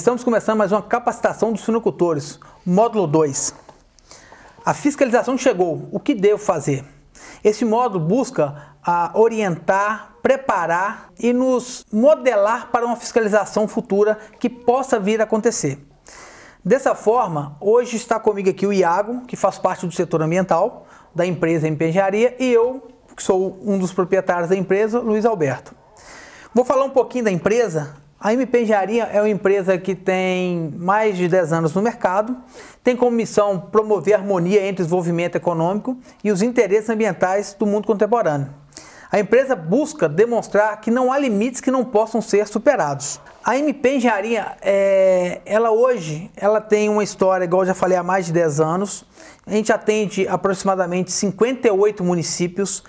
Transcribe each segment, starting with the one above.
Estamos começando mais uma capacitação dos suinocultores, módulo 2. A fiscalização chegou, o que devo fazer? Esse módulo busca orientar, preparar e nos modelar para uma fiscalização futura que possa vir a acontecer. Dessa forma, hoje está comigo aqui o Iago, que faz parte do setor ambiental da empresa MP Engenharia, e eu, que sou um dos proprietários da empresa, Luiz Alberto. Vou falar um pouquinho da empresa. A MP Engenharia é uma empresa que tem mais de 10 anos no mercado, tem como missão promover a harmonia entre o desenvolvimento econômico e os interesses ambientais do mundo contemporâneo. A empresa busca demonstrar que não há limites que não possam ser superados. A MP Engenharia, hoje tem uma história, igual eu já falei, há mais de 10 anos. A gente atende aproximadamente 58 municípios.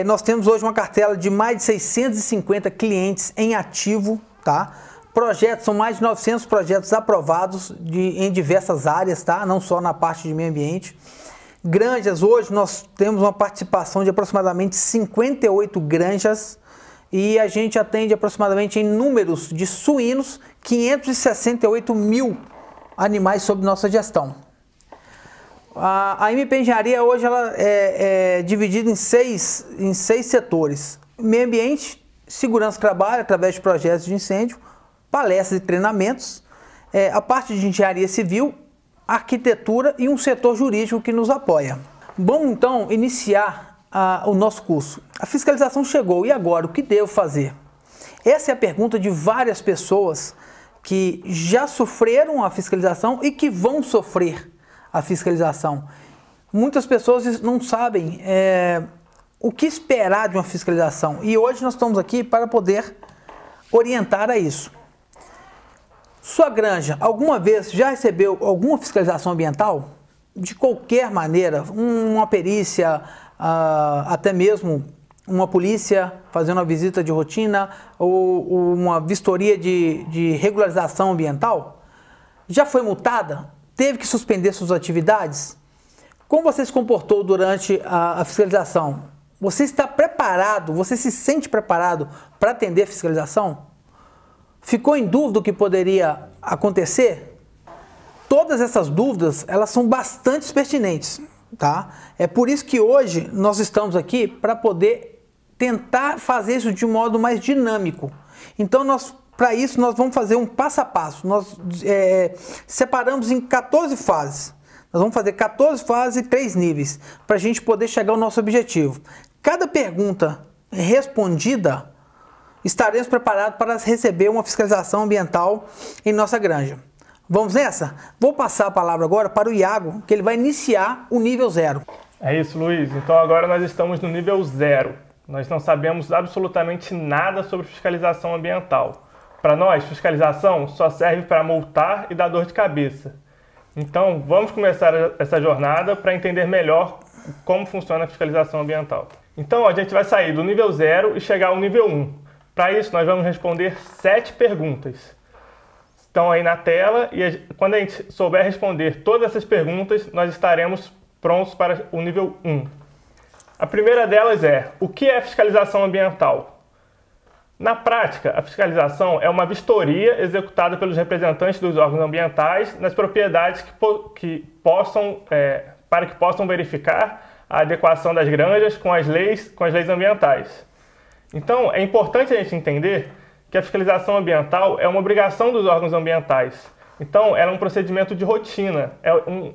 Nós temos hoje uma cartela de mais de 650 clientes em ativo. Tá? Projetos, são mais de 900 projetos aprovados em diversas áreas, tá? Não só na parte de meio ambiente. Granjas, hoje nós temos uma participação de aproximadamente 58 granjas e a gente atende aproximadamente em números de suínos 568 mil animais sob nossa gestão. A MP Engenharia hoje ela é dividida em seis setores: meio ambiente, segurança do trabalho através de projetos de incêndio, palestras e treinamentos, a parte de engenharia civil, arquitetura e um setor jurídico que nos apoia. Vamos então iniciar o nosso curso. A fiscalização chegou, e agora? O que devo fazer? Essa é a pergunta de várias pessoas que já sofreram a fiscalização e que vão sofrer a fiscalização. Muitas pessoas não sabem o que esperar de uma fiscalização, e hoje nós estamos aqui para poder orientar a isso. Sua granja alguma vez já recebeu alguma fiscalização ambiental? De qualquer maneira, uma perícia, até mesmo uma polícia fazendo uma visita de rotina ou uma vistoria de regularização ambiental? Já foi multada? Teve que suspender suas atividades? Como você se comportou durante a fiscalização? Você está preparado? Você se sente preparado para atender a fiscalização? Ficou em dúvida do que poderia acontecer? Todas essas dúvidas, elas são bastante pertinentes, tá? É por isso que hoje nós estamos aqui para poder tentar fazer isso de um modo mais dinâmico. Então, para isso, nós vamos fazer um passo a passo. Nós separamos em 14 fases. Nós vamos fazer 14 fases e 3 níveis, para a gente poder chegar ao nosso objetivo. Cada pergunta respondida, estaremos preparados para receber uma fiscalização ambiental em nossa granja. Vamos nessa? Vou passar a palavra agora para o Iago, que ele vai iniciar o nível 0. É isso, Luiz. Então agora nós estamos no nível 0. Nós não sabemos absolutamente nada sobre fiscalização ambiental. Para nós, fiscalização só serve para multar e dar dor de cabeça. Então vamos começar essa jornada para entender melhor como funciona a fiscalização ambiental. Então a gente vai sair do nível 0 e chegar ao nível 1. Para isso, nós vamos responder 7 perguntas. Estão aí na tela e quando a gente souber responder todas essas perguntas, nós estaremos prontos para o nível 1. A primeira delas é: o que é fiscalização ambiental? Na prática, a fiscalização é uma vistoria executada pelos representantes dos órgãos ambientais nas propriedades para que possam verificar a adequação das granjas com as leis ambientais. Então, é importante a gente entender que a fiscalização ambiental é uma obrigação dos órgãos ambientais. Então, ela é um procedimento de rotina,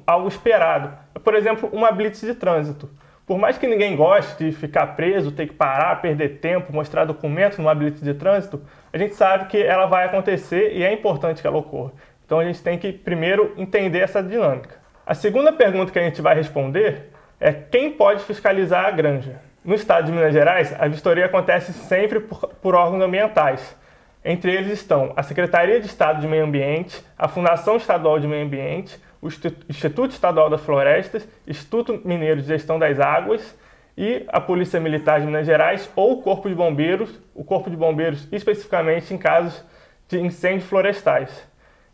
algo esperado. Por exemplo, uma blitz de trânsito. Por mais que ninguém goste de ficar preso, ter que parar, perder tempo, mostrar documentos numa blitz de trânsito, a gente sabe que ela vai acontecer e é importante que ela ocorra. Então, a gente tem que primeiro entender essa dinâmica. A segunda pergunta que a gente vai responder é: quem pode fiscalizar a granja? No estado de Minas Gerais, a vistoria acontece sempre por órgãos ambientais. Entre eles estão a Secretaria de Estado de Meio Ambiente, a Fundação Estadual de Meio Ambiente, o Instituto Estadual das Florestas, Instituto Mineiro de Gestão das Águas e a Polícia Militar de Minas Gerais ou o Corpo de Bombeiros especificamente em casos de incêndios florestais.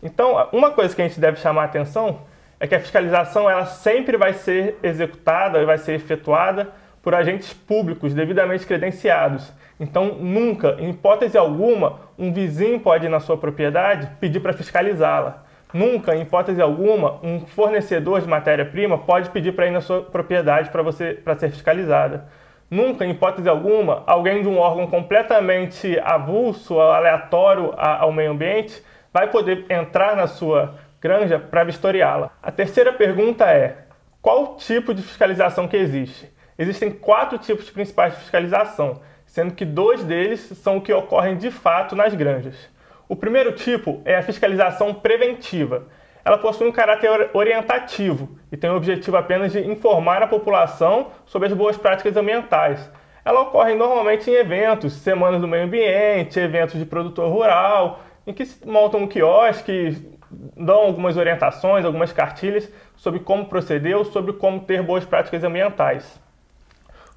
Então, uma coisa que a gente deve chamar a atenção é que a fiscalização ela sempre vai ser executada, vai ser efetuada por agentes públicos devidamente credenciados. Então, nunca, em hipótese alguma, um vizinho pode ir na sua propriedade pedir para fiscalizá-la. Nunca, em hipótese alguma, um fornecedor de matéria-prima pode pedir para ir na sua propriedade para ser fiscalizada. Nunca, em hipótese alguma, alguém de um órgão completamente avulso, aleatório ao meio ambiente, vai poder entrar na sua granja para vistoriá-la. A terceira pergunta é: qual tipo de fiscalização que existe? Existem 4 tipos principais de fiscalização, sendo que 2 deles são o que ocorrem de fato nas granjas. O primeiro tipo é a fiscalização preventiva. Ela possui um caráter orientativo e tem o objetivo apenas de informar a população sobre as boas práticas ambientais. Ela ocorre normalmente em eventos, semanas do meio ambiente, eventos de produtor rural, em que se montam um quiosque, dão algumas orientações, algumas cartilhas sobre como proceder ou sobre como ter boas práticas ambientais.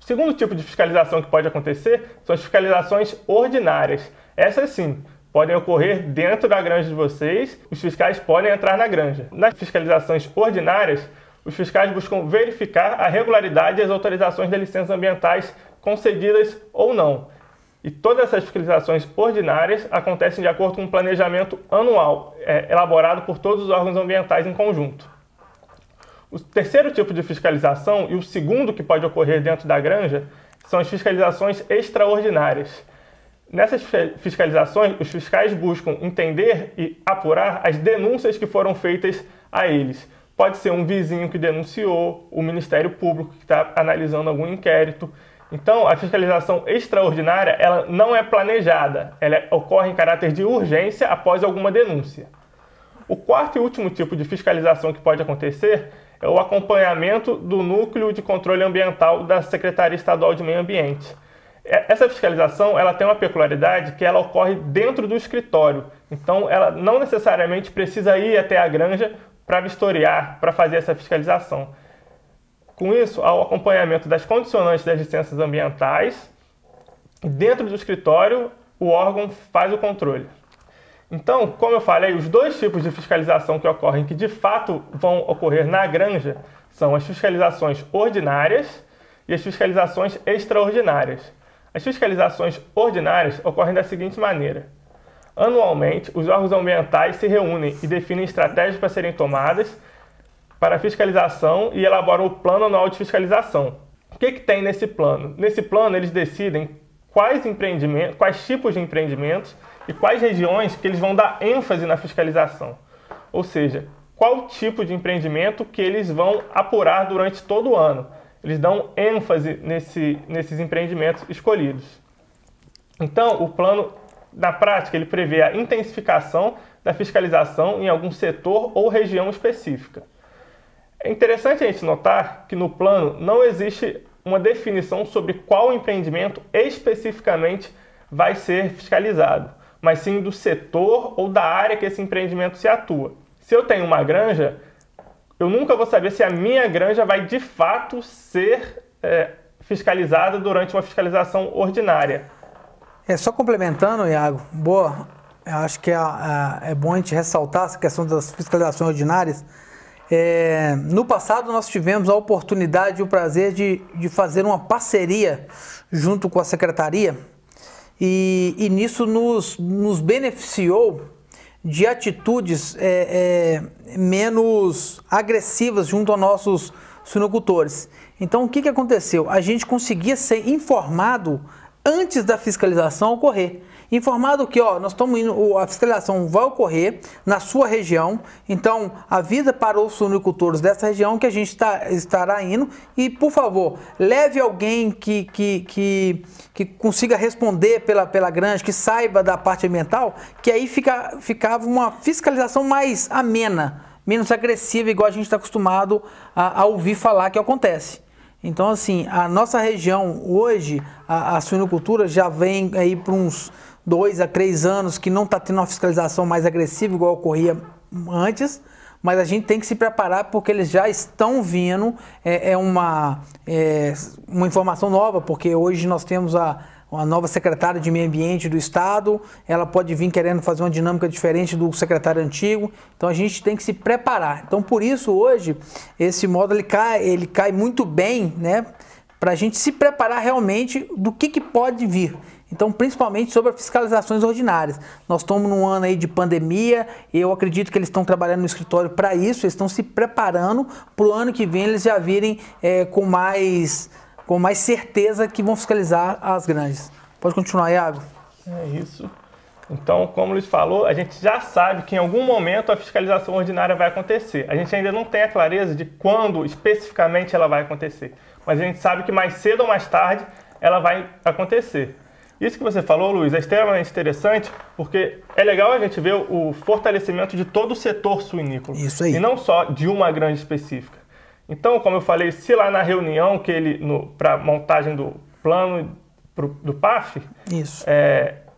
O segundo tipo de fiscalização que pode acontecer são as fiscalizações ordinárias. Essas sim, podem ocorrer dentro da granja de vocês, os fiscais podem entrar na granja. Nas fiscalizações ordinárias, os fiscais buscam verificar a regularidade e as autorizações de licenças ambientais concedidas ou não. E todas essas fiscalizações ordinárias acontecem de acordo com um planejamento anual, elaborado por todos os órgãos ambientais em conjunto. O terceiro tipo de fiscalização, e o segundo que pode ocorrer dentro da granja, são as fiscalizações extraordinárias. Nessas fiscalizações, os fiscais buscam entender e apurar as denúncias que foram feitas a eles. Pode ser um vizinho que denunciou, o Ministério Público que está analisando algum inquérito. Então, a fiscalização extraordinária ela não é planejada, ela ocorre em caráter de urgência após alguma denúncia. O quarto e último tipo de fiscalização que pode acontecer é o acompanhamento do Núcleo de Controle Ambiental da Secretaria Estadual de Meio Ambiente. Essa fiscalização ela tem uma peculiaridade que ela ocorre dentro do escritório. Então, ela não necessariamente precisa ir até a granja para vistoriar, para fazer essa fiscalização. Com isso, há o acompanhamento das condicionantes das licenças ambientais. Dentro do escritório, o órgão faz o controle. Então, como eu falei, os 2 tipos de fiscalização que ocorrem, que de fato vão ocorrer na granja, são as fiscalizações ordinárias e as fiscalizações extraordinárias. As fiscalizações ordinárias ocorrem da seguinte maneira: anualmente, os órgãos ambientais se reúnem e definem estratégias para serem tomadas para a fiscalização e elaboram o plano anual de fiscalização. O que tem nesse plano? Nesse plano, eles decidem quais tipos de empreendimentos e quais regiões que eles vão dar ênfase na fiscalização. Ou seja, qual tipo de empreendimento que eles vão apurar durante todo o ano. Eles dão ênfase nesses empreendimentos escolhidos. Então, o plano, na prática, ele prevê a intensificação da fiscalização em algum setor ou região específica. É interessante a gente notar que no plano não existe uma definição sobre qual empreendimento especificamente vai ser fiscalizado, mas sim do setor ou da área que esse empreendimento se atua. Se eu tenho uma granja, eu nunca vou saber se a minha granja vai de fato ser fiscalizada durante uma fiscalização ordinária. Só complementando, Iago, boa, eu acho que é bom a gente ressaltar essa questão das fiscalizações ordinárias. No passado nós tivemos a oportunidade e o prazer de fazer uma parceria junto com a Secretaria e nisso nos beneficiou de atitudes menos agressivas junto aos nossos suinocultores. Então, o que aconteceu? A gente conseguia ser informado antes da fiscalização ocorrer. Informado que nós estamos indo, a fiscalização vai ocorrer na sua região, então avisa para os suinocultores dessa região que a gente estará indo e, por favor, leve alguém que consiga responder pela granja, que saiba da parte ambiental, que aí ficava uma fiscalização mais amena, menos agressiva, igual a gente está acostumado a ouvir falar que acontece. Então, assim, a nossa região hoje, a suinocultura já vem aí para uns 2 a 3 anos que não está tendo uma fiscalização mais agressiva, igual ocorria antes, mas a gente tem que se preparar porque eles já estão vindo, uma informação nova, porque hoje nós temos a nova secretária de Meio Ambiente do Estado, ela pode vir querendo fazer uma dinâmica diferente do secretário antigo, então a gente tem que se preparar. Então, por isso, hoje, esse módulo ele cai muito bem, né, para a gente se preparar realmente do que pode vir. Então, principalmente sobre as fiscalizações ordinárias. Nós estamos num ano aí de pandemia e eu acredito que eles estão trabalhando no escritório para isso, eles estão se preparando para o ano que vem eles já virem com mais certeza que vão fiscalizar as grandes. Pode continuar, Iago. É isso. Então, como o Luiz falou, a gente já sabe que em algum momento a fiscalização ordinária vai acontecer. A gente ainda não tem a clareza de quando especificamente ela vai acontecer, mas a gente sabe que mais cedo ou mais tarde ela vai acontecer. Isso que você falou, Luiz, é extremamente interessante, porque é legal a gente ver o fortalecimento de todo o setor suinícola. Isso aí. E não só de uma grande específica. Então, como eu falei, se lá na reunião para montagem do plano do PAF, isso.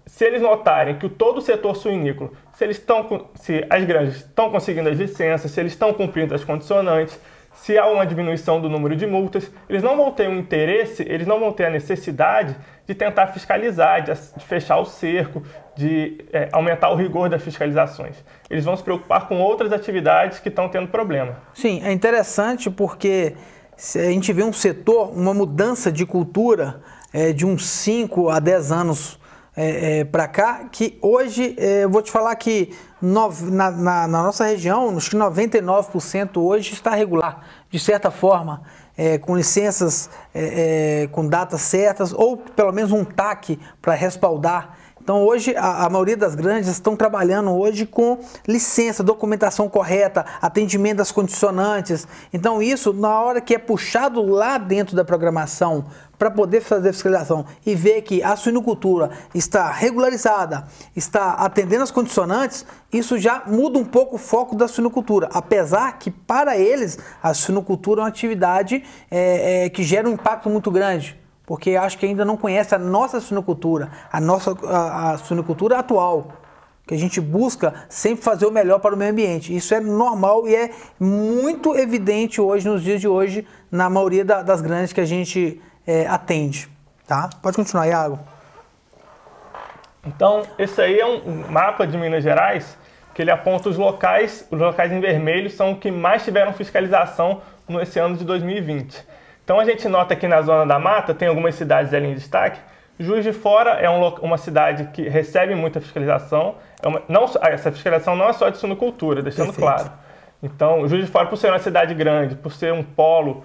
Se eles notarem que todo o setor suinícola, se as granjas estão conseguindo as licenças, se eles estão cumprindo as condicionantes, se há uma diminuição do número de multas, eles não vão ter um interesse, eles não vão ter a necessidade de tentar fiscalizar, de fechar o cerco, de aumentar o rigor das fiscalizações. Eles vão se preocupar com outras atividades que estão tendo problema. Sim, é interessante porque se a gente vê um setor, uma mudança de cultura de uns 5 a 10 anos para cá, que hoje eu vou te falar que na nossa região, acho que 99% hoje está regular, de certa forma, com licenças, com datas certas, ou pelo menos um TAC para respaldar. Então hoje a maioria das grandes estão trabalhando hoje com licença, documentação correta, atendimento das condicionantes. Então isso, na hora que é puxado lá dentro da programação para poder fazer a fiscalização e ver que a suinocultura está regularizada, está atendendo as condicionantes, isso já muda um pouco o foco da suinocultura. Apesar que para eles a suinocultura é uma atividade que gera um impacto muito grande. Porque acho que ainda não conhece a nossa suinocultura, a suinocultura atual, que a gente busca sempre fazer o melhor para o meio ambiente. Isso é normal e é muito evidente hoje, nos dias de hoje, na maioria das grandes que a gente atende. Tá? Pode continuar, Iago. Então, esse aí é um mapa de Minas Gerais, que ele aponta os locais em vermelho são os que mais tiveram fiscalização nesse ano de 2020. Então a gente nota aqui na Zona da Mata, tem algumas cidades ali em destaque. Juiz de Fora é uma cidade que recebe muita fiscalização. Essa fiscalização não é só de suinocultura, deixando claro. Então, Juiz de Fora, por ser uma cidade grande, por ser um polo,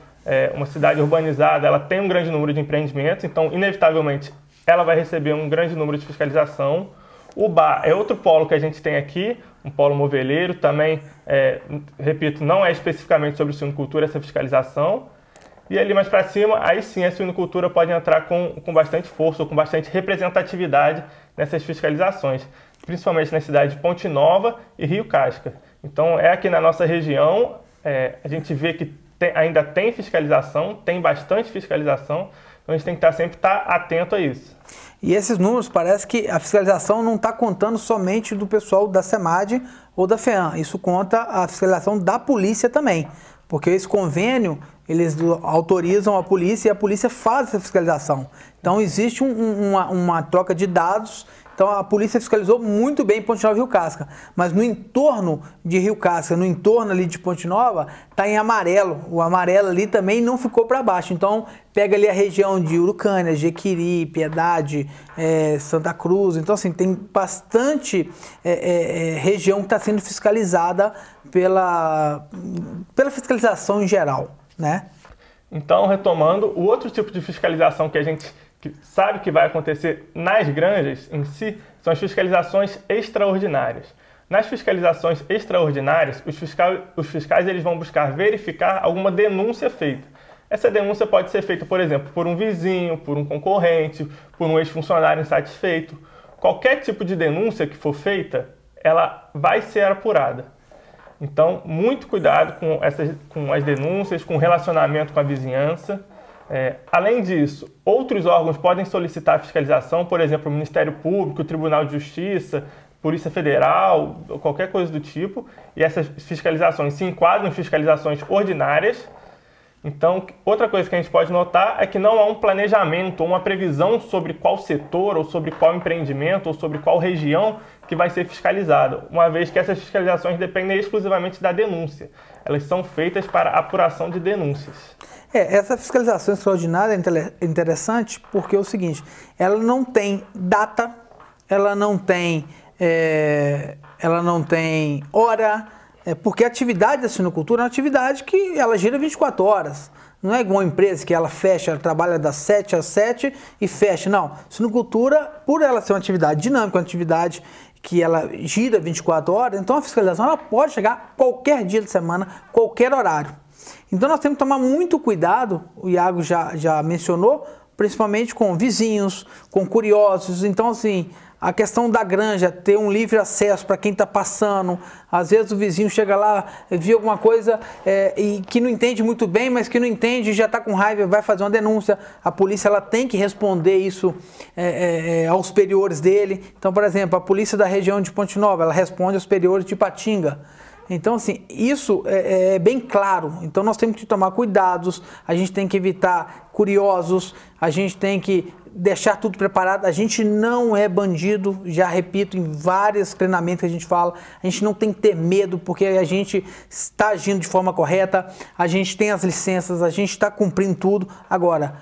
uma cidade urbanizada, ela tem um grande número de empreendimentos, então, inevitavelmente, ela vai receber um grande número de fiscalização. Ubá é outro polo que a gente tem aqui, um polo moveleiro, também, repito, não é especificamente sobre suinocultura essa fiscalização. E ali mais para cima, aí sim a suinocultura pode entrar com bastante força, ou com bastante representatividade nessas fiscalizações, principalmente na cidade de Ponte Nova e Rio Casca. Então é aqui na nossa região, a gente vê que ainda tem fiscalização, tem bastante fiscalização, então a gente tem que sempre estar atento a isso. E esses números, parece que a fiscalização não está contando somente do pessoal da SEMAD ou da FEAM, isso conta a fiscalização da polícia também, porque esse convênio, eles autorizam a polícia e a polícia faz essa fiscalização. Então existe uma troca de dados. Então a polícia fiscalizou muito bem Ponte Nova e Rio Casca, mas no entorno de Rio Casca, no entorno ali de Ponte Nova, está em amarelo. O amarelo ali também não ficou para baixo. Então pega ali a região de Urucânia, Jequiri, Piedade, Santa Cruz. Então assim, tem bastante região que está sendo fiscalizada pela fiscalização em geral, né? Então, retomando, o outro tipo de fiscalização que a gente sabe que vai acontecer nas granjas em si são as fiscalizações extraordinárias. Nas fiscalizações extraordinárias, os fiscais eles vão buscar verificar alguma denúncia feita. Essa denúncia pode ser feita, por exemplo, por um vizinho, por um concorrente, por um ex-funcionário insatisfeito. Qualquer tipo de denúncia que for feita, ela vai ser apurada. Então, muito cuidado com as denúncias, com o relacionamento com a vizinhança. Além disso, outros órgãos podem solicitar fiscalização, por exemplo, o Ministério Público, o Tribunal de Justiça, Polícia Federal, qualquer coisa do tipo. E essas fiscalizações se enquadram em fiscalizações ordinárias. Então, outra coisa que a gente pode notar é que não há um planejamento ou uma previsão sobre qual setor, ou sobre qual empreendimento, ou sobre qual região que vai ser fiscalizada, uma vez que essas fiscalizações dependem exclusivamente da denúncia. Elas são feitas para apuração de denúncias. Essa fiscalização extraordinária é interessante porque é o seguinte, ela não tem data, ela não tem hora, porque a atividade da suinocultura é uma atividade que ela gira 24 horas. Não é igual uma empresa que ela fecha, ela trabalha das 7 às 7 e fecha. Não, suinocultura, por ela ser uma atividade dinâmica, uma atividade que ela gira 24 horas, então a fiscalização ela pode chegar qualquer dia de semana, qualquer horário. Então nós temos que tomar muito cuidado, o Iago já mencionou, principalmente com vizinhos, com curiosos. Então assim, a questão da granja, ter um livre acesso para quem está passando. Às vezes o vizinho chega lá, viu alguma coisa e que não entende muito bem, mas que não entende, já está com raiva, vai fazer uma denúncia. A polícia ela tem que responder isso aos superiores dele. Então, por exemplo, a polícia da região de Ponte Nova, ela responde aos superiores de Ipatinga. Então, assim, isso é bem claro. Então, nós temos que tomar cuidados, a gente tem que evitar curiosos, a gente tem que deixar tudo preparado. A gente não é bandido, já repito, em vários treinamentos que a gente fala, a gente não tem que ter medo, porque a gente está agindo de forma correta, a gente tem as licenças, a gente está cumprindo tudo. Agora,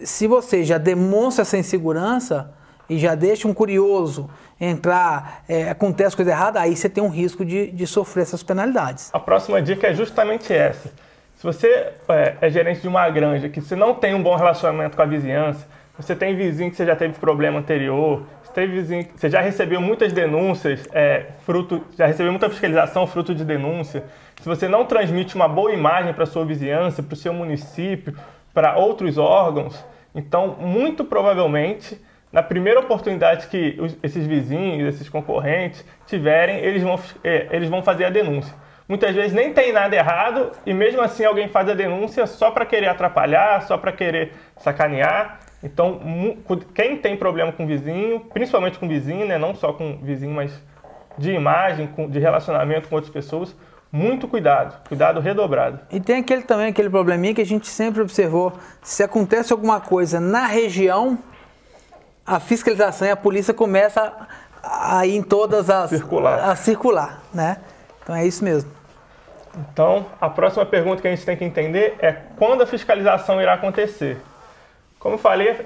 se você já demonstra essa insegurança e já deixa um curioso entrar, acontece coisa errada, aí você tem um risco de sofrer essas penalidades. A próxima dica é justamente essa. Se você é gerente de uma granja que você não tem um bom relacionamento com a vizinhança, você tem vizinho que você já teve problema anterior, você tem vizinho que você já recebeu muitas denúncias, já recebeu muita fiscalização fruto de denúncia, se você não transmite uma boa imagem para a sua vizinhança, para o seu município, para outros órgãos, então muito provavelmente na primeira oportunidade que esses vizinhos, esses concorrentes tiverem, eles vão fazer a denúncia. Muitas vezes nem tem nada errado e mesmo assim alguém faz a denúncia só para querer atrapalhar, só para querer sacanear. Então, quem tem problema com vizinho, principalmente com vizinho, né, não só com vizinho, mas de imagem, de relacionamento com outras pessoas, muito cuidado, cuidado redobrado. E tem aquele probleminha que a gente sempre observou, se acontece alguma coisa na região, a fiscalização e a polícia começa a ir em todas as... circular, né? Então é isso mesmo. Então, a próxima pergunta que a gente tem que entender é quando a fiscalização irá acontecer. Como eu falei,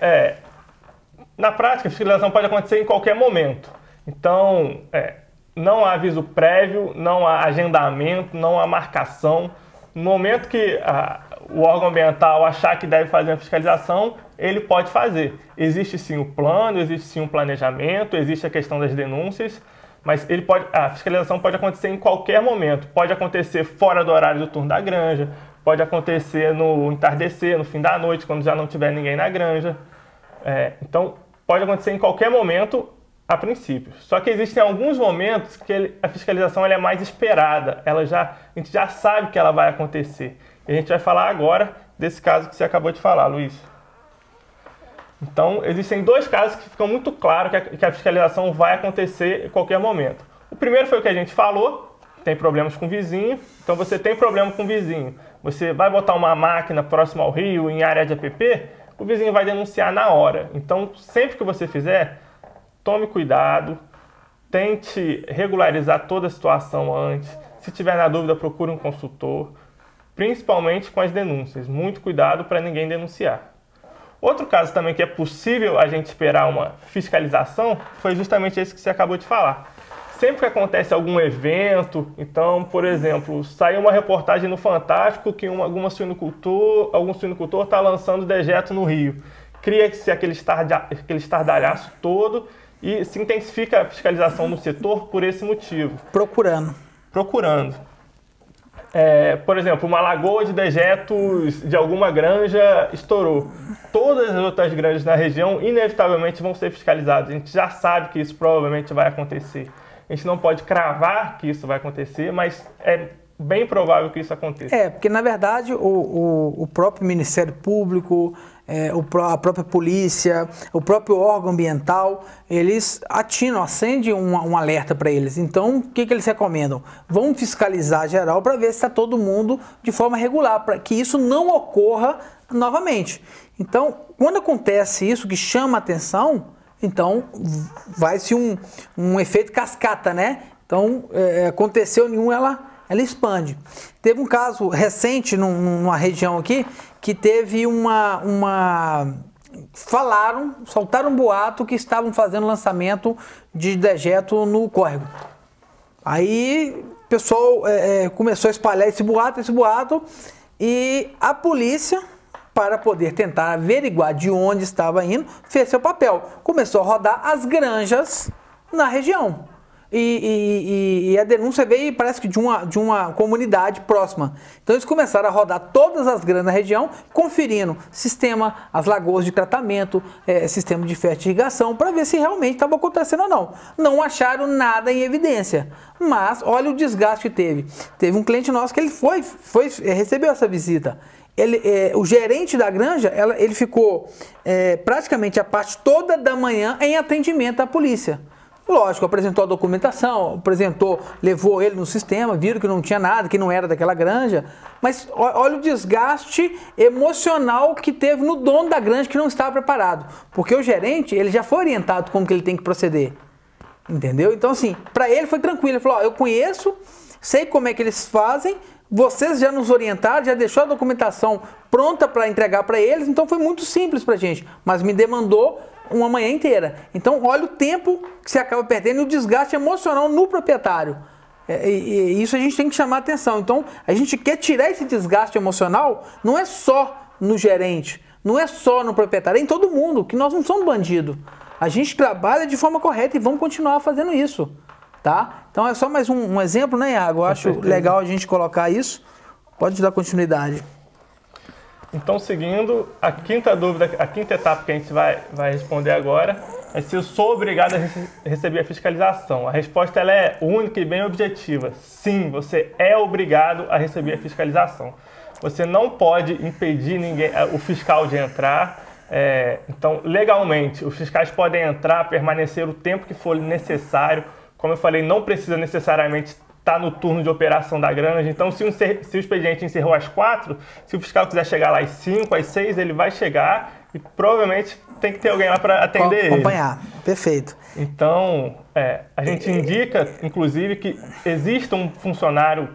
na prática a fiscalização pode acontecer em qualquer momento. Então, não há aviso prévio, não há agendamento, não há marcação. No momento que o órgão ambiental achar que deve fazer a fiscalização, ele pode fazer. Existe sim o plano, existe sim um planejamento, existe a questão das denúncias, mas a fiscalização pode acontecer em qualquer momento. Pode acontecer fora do horário do turno da granja, pode acontecer no entardecer, no fim da noite, quando já não tiver ninguém na granja. Então, pode acontecer em qualquer momento, a princípio. Só que existem alguns momentos que a fiscalização é mais esperada. A gente já sabe que ela vai acontecer. E a gente vai falar agora desse caso que você acabou de falar, Luiz. Então, existem dois casos que ficam muito claros que a fiscalização vai acontecer em qualquer momento. O primeiro foi o que a gente falou, tem problemas com o vizinho. Então, você tem problema com o vizinho, você vai botar uma máquina próxima ao rio, em área de APP, o vizinho vai denunciar na hora. Então, sempre que você fizer, tome cuidado, tente regularizar toda a situação antes. Se tiver na dúvida, procure um consultor, principalmente com as denúncias. Muito cuidado para ninguém denunciar. Outro caso também que é possível a gente esperar uma fiscalização foi justamente esse que você acabou de falar. Sempre que acontece algum evento, então, por exemplo, saiu uma reportagem no Fantástico que algum suinocultor está lançando dejeto no rio. Cria-se aquele estardalhaço todo e se intensifica a fiscalização no setor por esse motivo. Procurando. Por exemplo, uma lagoa de dejetos de alguma granja estourou. Todas as outras granjas na região inevitavelmente vão ser fiscalizadas. A gente já sabe que isso provavelmente vai acontecer. A gente não pode cravar que isso vai acontecer, mas é bem provável que isso aconteça. Porque na verdade o próprio Ministério Público, a própria polícia, o próprio órgão ambiental, eles acendem um alerta para eles. Então, o que eles recomendam? Vão fiscalizar geral para ver se está todo mundo de forma regular, para que isso não ocorra novamente. Então, quando acontece isso que chama a atenção, então vai-se um efeito cascata, né? Então, aconteceu nenhum, ela expande. Teve um caso recente numa região aqui que teve soltaram um boato que estavam fazendo lançamento de dejeto no córrego. Aí o pessoal começou a espalhar esse boato e a polícia, para poder tentar averiguar de onde estava indo, fez seu papel. Começou a rodar as granjas na região. E a denúncia veio, parece que de uma comunidade próxima. Então eles começaram a rodar todas as granjas na região, conferindo sistema, as lagoas de tratamento, sistema de fertirrigação, para ver se realmente estava acontecendo ou não. Não acharam nada em evidência, mas olha o desgaste que teve. Teve um cliente nosso que ele recebeu essa visita. O gerente da granja, ele ficou praticamente a parte toda da manhã em atendimento à polícia. Lógico, apresentou a documentação, levou ele no sistema, viram que não tinha nada, que não era daquela granja, mas olha o desgaste emocional que teve no dono da granja, que não estava preparado, porque o gerente, ele já foi orientado como que ele tem que proceder, entendeu? Então assim, para ele foi tranquilo, ele falou, eu conheço, sei como é que eles fazem, vocês já nos orientaram, já deixou a documentação pronta para entregar para eles, então foi muito simples para a gente, mas me demandou uma manhã inteira. Então, olha o tempo que você acaba perdendo e o desgaste emocional no proprietário. E isso a gente tem que chamar a atenção. Então, a gente quer tirar esse desgaste emocional, não é só no gerente, não é só no proprietário, é em todo mundo, que nós não somos bandidos. A gente trabalha de forma correta e vamos continuar fazendo isso. Tá? Então, é só mais um exemplo, né, Iago? Eu acho legal a gente colocar isso. Pode dar continuidade. Então, seguindo, a quinta dúvida, a quinta etapa que a gente vai responder agora é se eu sou obrigado a receber a fiscalização. A resposta ela é única e bem objetiva. Sim, você é obrigado a receber a fiscalização. Você não pode impedir o fiscal de entrar. Então, legalmente, os fiscais podem entrar, permanecer o tempo que for necessário. Como eu falei, não precisa necessariamente está no turno de operação da granja, então se o expediente encerrou às 4, se o fiscal quiser chegar lá às 5, às 6, ele vai chegar e provavelmente tem que ter alguém lá para atender ele. Acompanhar, perfeito. Então, a gente indica, inclusive, que exista um funcionário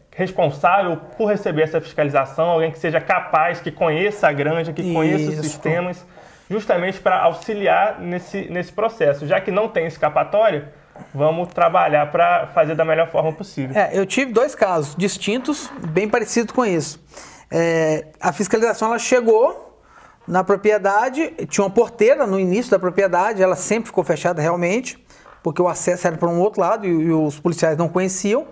responsável por receber essa fiscalização, alguém que seja capaz, que conheça a granja, que conheça os sistemas, justamente para auxiliar nesse processo. Já que não tem escapatória, vamos trabalhar para fazer da melhor forma possível. Eu tive 2 casos distintos, bem parecidos com isso. A fiscalização ela chegou na propriedade, tinha uma porteira no início da propriedade, ela sempre ficou fechada realmente, porque o acesso era para um outro lado e os policiais não conheciam.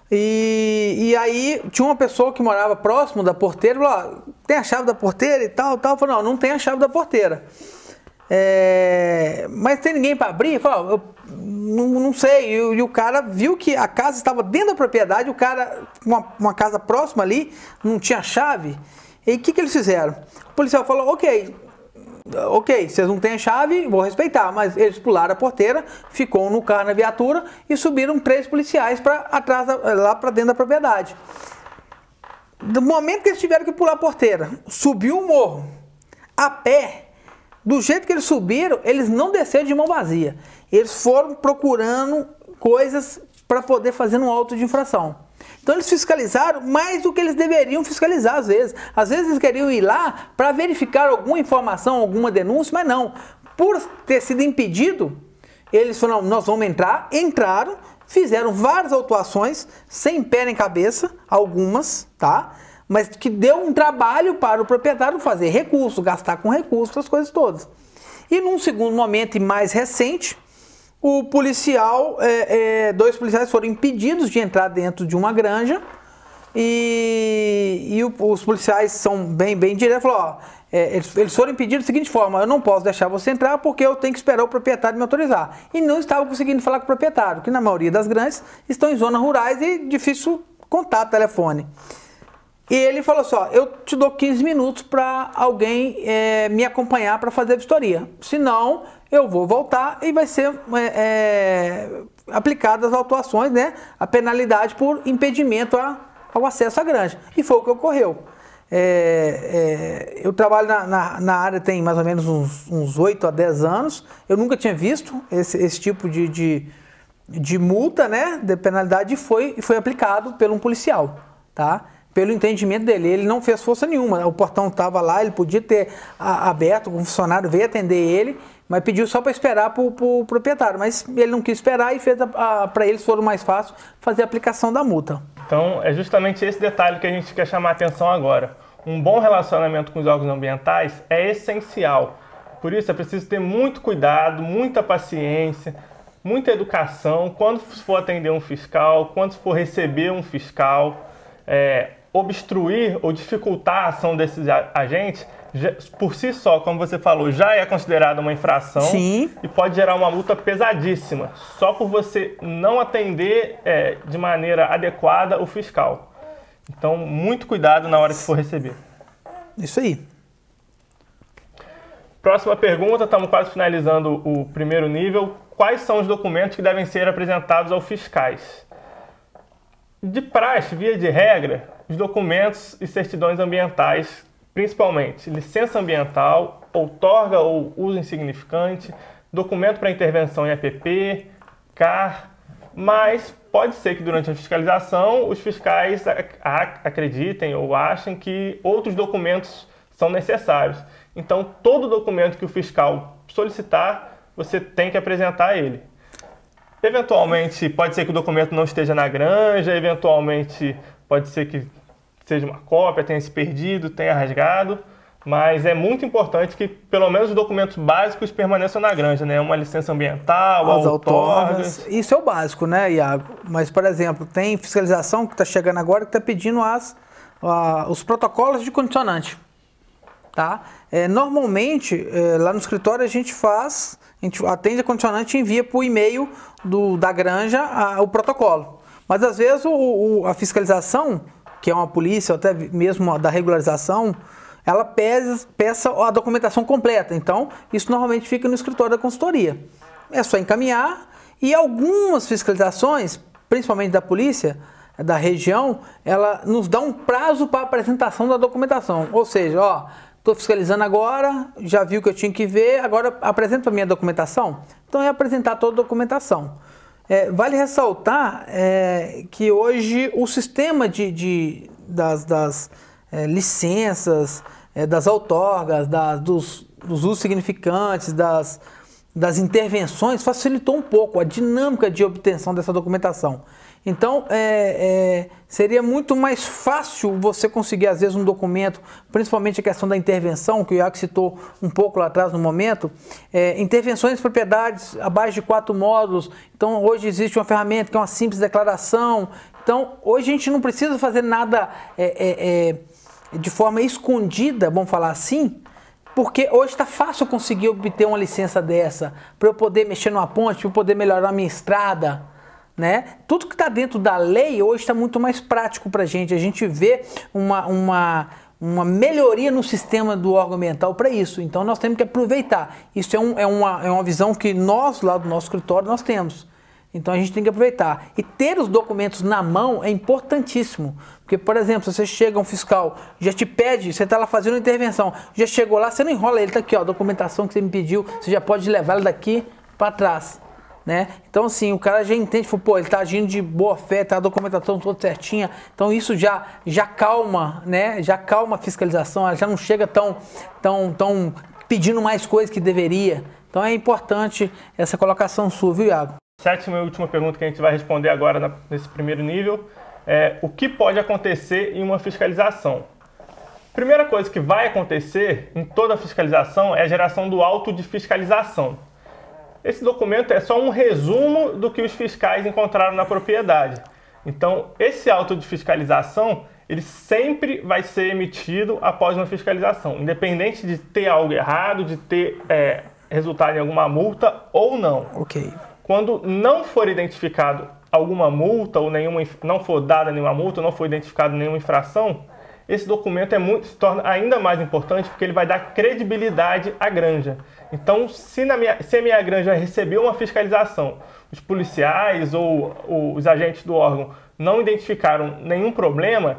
E aí tinha uma pessoa que morava próximo da porteira, falou, tem a chave da porteira e tal. Eu falei, não tem a chave da porteira. Mas tem ninguém para abrir? Eu falei, eu não sei. E o cara viu que a casa estava dentro da propriedade, o cara, uma casa próxima ali, não tinha chave. E o que eles fizeram? O policial falou, ok, vocês não têm a chave, vou respeitar. Mas eles pularam a porteira, ficou no carro na viatura e subiram 3 policiais lá para dentro da propriedade. Do momento que eles tiveram que pular a porteira, subiu o morro a pé, do jeito que eles subiram, eles não desceram de mão vazia. Eles foram procurando coisas para poder fazer um auto de infração. Então eles fiscalizaram mais do que eles deveriam fiscalizar às vezes. Às vezes eles queriam ir lá para verificar alguma informação, alguma denúncia, mas não. Por ter sido impedido, eles falaram, nós vamos entrar. Entraram, fizeram várias autuações, sem pé nem cabeça, algumas, tá? Mas que deu um trabalho para o proprietário fazer recurso, gastar com recurso, essas coisas todas. E num segundo momento e mais recente, o policial, 2 policiais foram impedidos de entrar dentro de uma granja e os policiais são bem diretos, falaram, eles foram impedidos da seguinte forma, eu não posso deixar você entrar porque eu tenho que esperar o proprietário me autorizar. E não estavam conseguindo falar com o proprietário, que na maioria das granjas estão em zonas rurais e difícil contato, telefone. E ele falou assim, ó, eu te dou 15 minutos para alguém me acompanhar para fazer a vistoria. Senão, eu vou voltar e vai ser aplicadas as autuações, né? A penalidade por impedimento ao acesso à granja. E foi o que ocorreu. Eu trabalho na área tem mais ou menos uns 8 a 10 anos. Eu nunca tinha visto esse tipo de multa, né? De penalidade e foi aplicado por um policial, tá? Pelo entendimento dele, ele não fez força nenhuma, o portão estava lá, ele podia ter aberto, o funcionário veio atender ele, mas pediu só para esperar para o proprietário, mas ele não quis esperar e fez para eles for mais fácil fazer a aplicação da multa. Então, é justamente esse detalhe que a gente quer chamar a atenção agora. Um bom relacionamento com os órgãos ambientais é essencial, por isso é preciso ter muito cuidado, muita paciência, muita educação, quando for atender um fiscal, quando for receber um fiscal, obstruir ou dificultar a ação desses agentes, por si só, como você falou, já é considerada uma infração. Sim. E pode gerar uma multa pesadíssima, só por você não atender de maneira adequada o fiscal. Então, muito cuidado na hora que for receber. Isso aí. Próxima pergunta, estamos quase finalizando o primeiro nível. Quais são os documentos que devem ser apresentados aos fiscais? De praxe, via de regra, os documentos e certidões ambientais, principalmente licença ambiental, outorga ou uso insignificante, documento para intervenção em EPP, CAR, mas pode ser que durante a fiscalização os fiscais acreditem ou achem que outros documentos são necessários. Então, todo documento que o fiscal solicitar, você tem que apresentar ele. Eventualmente, pode ser que o documento não esteja na granja, eventualmente pode ser que seja uma cópia, tenha se perdido, tenha rasgado, mas é muito importante que pelo menos os documentos básicos permaneçam na granja, né? Uma licença ambiental, as outorgas. Isso é o básico, né, Iago? Mas, por exemplo, tem fiscalização que está chegando agora que está pedindo os protocolos de condicionante. Tá? Normalmente, lá no escritório a gente atende a condicionante e envia por e-mail da granja o protocolo. Mas às vezes a fiscalização, que é uma polícia, até mesmo da regularização, ela peça a documentação completa. Então, isso normalmente fica no escritório da consultoria. É só encaminhar e algumas fiscalizações, principalmente da polícia, da região, ela nos dá um prazo para apresentação da documentação. Ou seja, ó, estou fiscalizando agora, já vi o que eu tinha que ver, agora apresenta para mim a documentação. Então é apresentar toda a documentação. Vale ressaltar que hoje o sistema das licenças, das outorgas, dos usos significantes, das intervenções facilitou um pouco a dinâmica de obtenção dessa documentação. Então, seria muito mais fácil você conseguir, às vezes, um documento, principalmente a questão da intervenção, que o Iago citou um pouco lá atrás no momento, intervenções de propriedades abaixo de 4 módulos. Então, hoje existe uma ferramenta que é uma simples declaração. Então, hoje a gente não precisa fazer nada de forma escondida, vamos falar assim, porque hoje está fácil conseguir obter uma licença dessa, para eu poder mexer numa ponte, para eu poder melhorar a minha estrada, né? Tudo que está dentro da lei hoje está muito mais prático para a gente vê uma melhoria no sistema do órgão ambiental para isso. Então nós temos que aproveitar. Isso é uma visão que nós, lá do nosso escritório, nós temos. Então a gente tem que aproveitar. E ter os documentos na mão é importantíssimo. Porque, por exemplo, se você chega um fiscal, já te pede, você está lá fazendo uma intervenção, já chegou lá, você não enrola ele, está aqui, ó, a documentação que você me pediu, você já pode levar ela daqui para trás. Né? Então, assim, o cara já entende, pô, ele está agindo de boa fé, tá a documentação toda certinha, então isso já calma, né? Já calma a fiscalização, ela já não chega tão pedindo mais coisas que deveria. Então é importante essa colocação sua, viu, Iago? Sétima e última pergunta que a gente vai responder agora nesse primeiro nível é o que pode acontecer em uma fiscalização? Primeira coisa que vai acontecer em toda fiscalização é a geração do auto de fiscalização. Esse documento é só um resumo do que os fiscais encontraram na propriedade. Então, esse auto de fiscalização, ele sempre vai ser emitido após uma fiscalização, independente de ter algo errado, de ter resultado em alguma multa ou não. Ok. Quando não for identificado alguma multa ou não for dada nenhuma multa, não foi identificada nenhuma infração, esse documento se torna ainda mais importante porque ele vai dar credibilidade à granja. Então, se a minha granja recebeu uma fiscalização, os policiais ou os agentes do órgão não identificaram nenhum problema,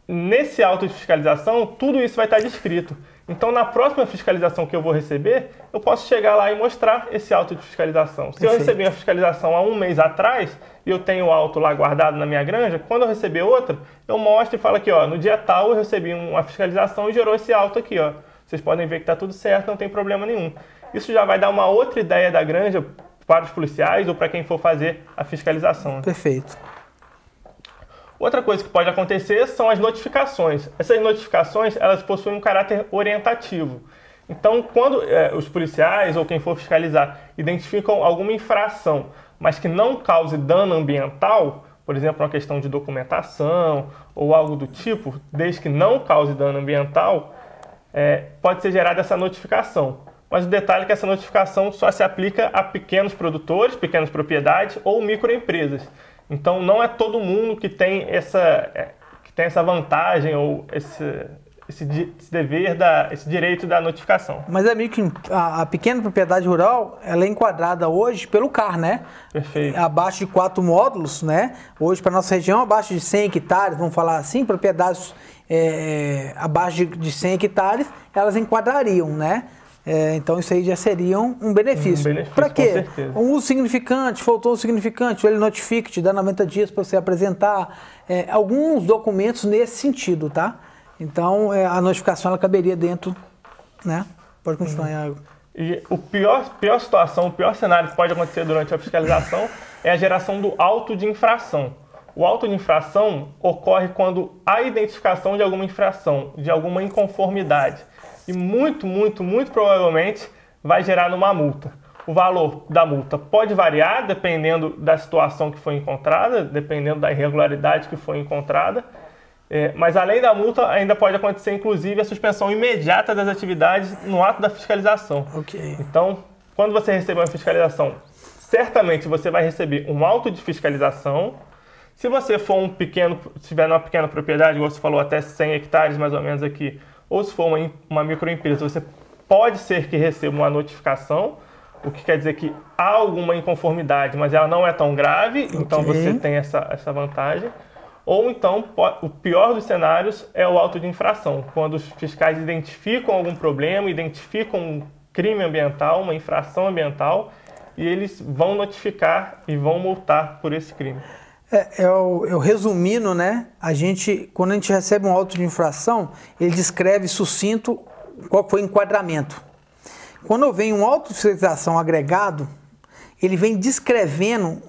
nesse auto de fiscalização, tudo isso vai estar descrito. Então, na próxima fiscalização que eu vou receber, eu posso chegar lá e mostrar esse auto de fiscalização. Se eu recebi uma fiscalização há um mês atrás e eu tenho o auto lá guardado na minha granja, quando eu receber outra, eu mostro e falo aqui, ó, no dia tal eu recebi uma fiscalização e gerou esse auto aqui, ó. Vocês podem ver que está tudo certo, não tem problema nenhum. Isso já vai dar uma outra ideia da granja para os policiais ou para quem for fazer a fiscalização. Perfeito. Outra coisa que pode acontecer são as notificações. Essas notificações, elas possuem um caráter orientativo. Então, quando os policiais ou quem for fiscalizar identificam alguma infração, mas que não cause dano ambiental, por exemplo, uma questão de documentação ou algo do tipo, desde que não cause dano ambiental, pode ser gerada essa notificação. Mas o detalhe é que essa notificação só se aplica a pequenos produtores, pequenas propriedades ou microempresas. Então, não é todo mundo que tem essa vantagem ou esse dever, esse direito da notificação. Mas, amigo, a pequena propriedade rural, ela é enquadrada hoje pelo CAR, né? Perfeito. Abaixo de 4 módulos, né? Hoje, para nossa região, abaixo de 100 hectares, vamos falar assim, propriedades abaixo de 100 hectares, elas enquadrariam, né? Então isso aí já seria um benefício. Para quê? Um uso significante, faltou um significante, ele notifica, te dá 90 dias para você apresentar alguns documentos nesse sentido, tá? Então a notificação ela caberia dentro, né? Pode continuar, Iago. E a pior situação, o pior cenário que pode acontecer durante a fiscalização é a geração do auto de infração. O auto de infração ocorre quando há identificação de alguma infração, de alguma inconformidade. E muito provavelmente vai gerar numa multa. O valor da multa pode variar dependendo da situação que foi encontrada, dependendo da irregularidade que foi encontrada, mas além da multa ainda pode acontecer inclusive a suspensão imediata das atividades no ato da fiscalização. Okay. Então, quando você receber uma fiscalização, certamente você vai receber um auto de fiscalização. Se você for tiver uma pequena propriedade, igual você falou, até 100 hectares mais ou menos aqui, ou se for uma microempresa, você pode ser que receba uma notificação, o que quer dizer que há alguma inconformidade, mas ela não é tão grave, então você tem essa vantagem. Ou então, o pior dos cenários é o auto de infração, quando os fiscais identificam algum problema, identificam um crime ambiental, uma infração ambiental, e eles vão notificar e vão multar por esse crime. Eu resumindo, né? Quando a gente recebe um auto de infração, ele descreve sucinto qual foi o enquadramento. Quando vem um auto de fiscalização agregado, ele vem descrevendo